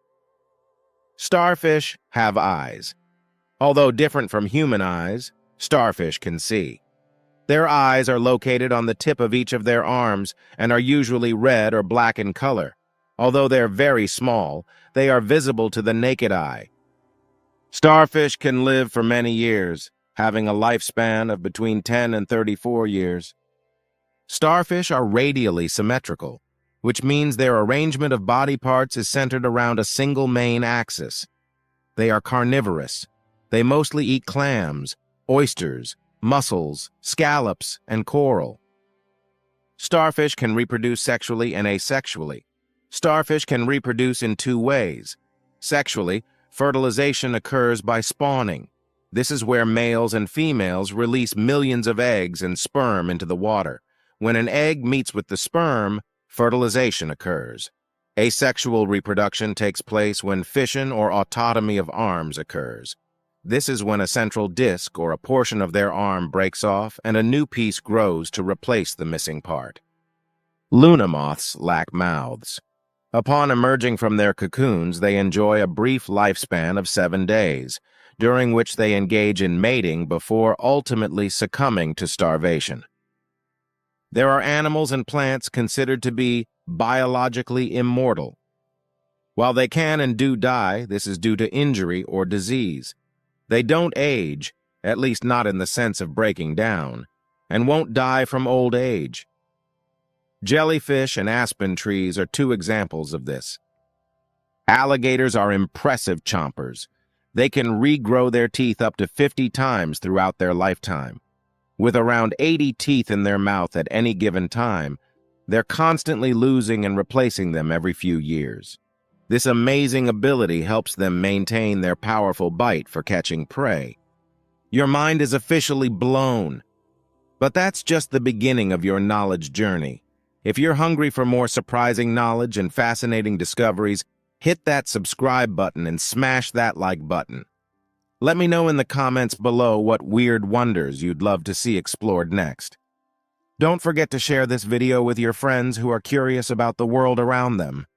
Starfish have eyes. Although different from human eyes, starfish can see. Their eyes are located on the tip of each of their arms and are usually red or black in color. Although they're very small, they are visible to the naked eye. Starfish can live for many years, having a lifespan of between 10 and 34 years. Starfish are radially symmetrical, which means their arrangement of body parts is centered around a single main axis. They are carnivorous. They mostly eat clams, oysters, mussels, scallops, and coral. Starfish can reproduce sexually and asexually. Starfish can reproduce in two ways. Sexually, fertilization occurs by spawning. This is where males and females release millions of eggs and sperm into the water. When an egg meets with the sperm, fertilization occurs. Asexual reproduction takes place when fission or autotomy of arms occurs. This is when a central disc or a portion of their arm breaks off and a new piece grows to replace the missing part. Luna moths lack mouths. Upon emerging from their cocoons, they enjoy a brief lifespan of 7 days, during which they engage in mating before ultimately succumbing to starvation. There are animals and plants considered to be biologically immortal. While they can and do die, this is due to injury or disease. They don't age, at least not in the sense of breaking down, and won't die from old age. Jellyfish and aspen trees are two examples of this. Alligators are impressive chompers. They can regrow their teeth up to 50 times throughout their lifetime. With around 80 teeth in their mouth at any given time, they're constantly losing and replacing them every few years. This amazing ability helps them maintain their powerful bite for catching prey. Your mind is officially blown. But that's just the beginning of your knowledge journey. If you're hungry for more surprising knowledge and fascinating discoveries, hit that subscribe button and smash that like button. Let me know in the comments below what weird wonders you'd love to see explored next. Don't forget to share this video with your friends who are curious about the world around them.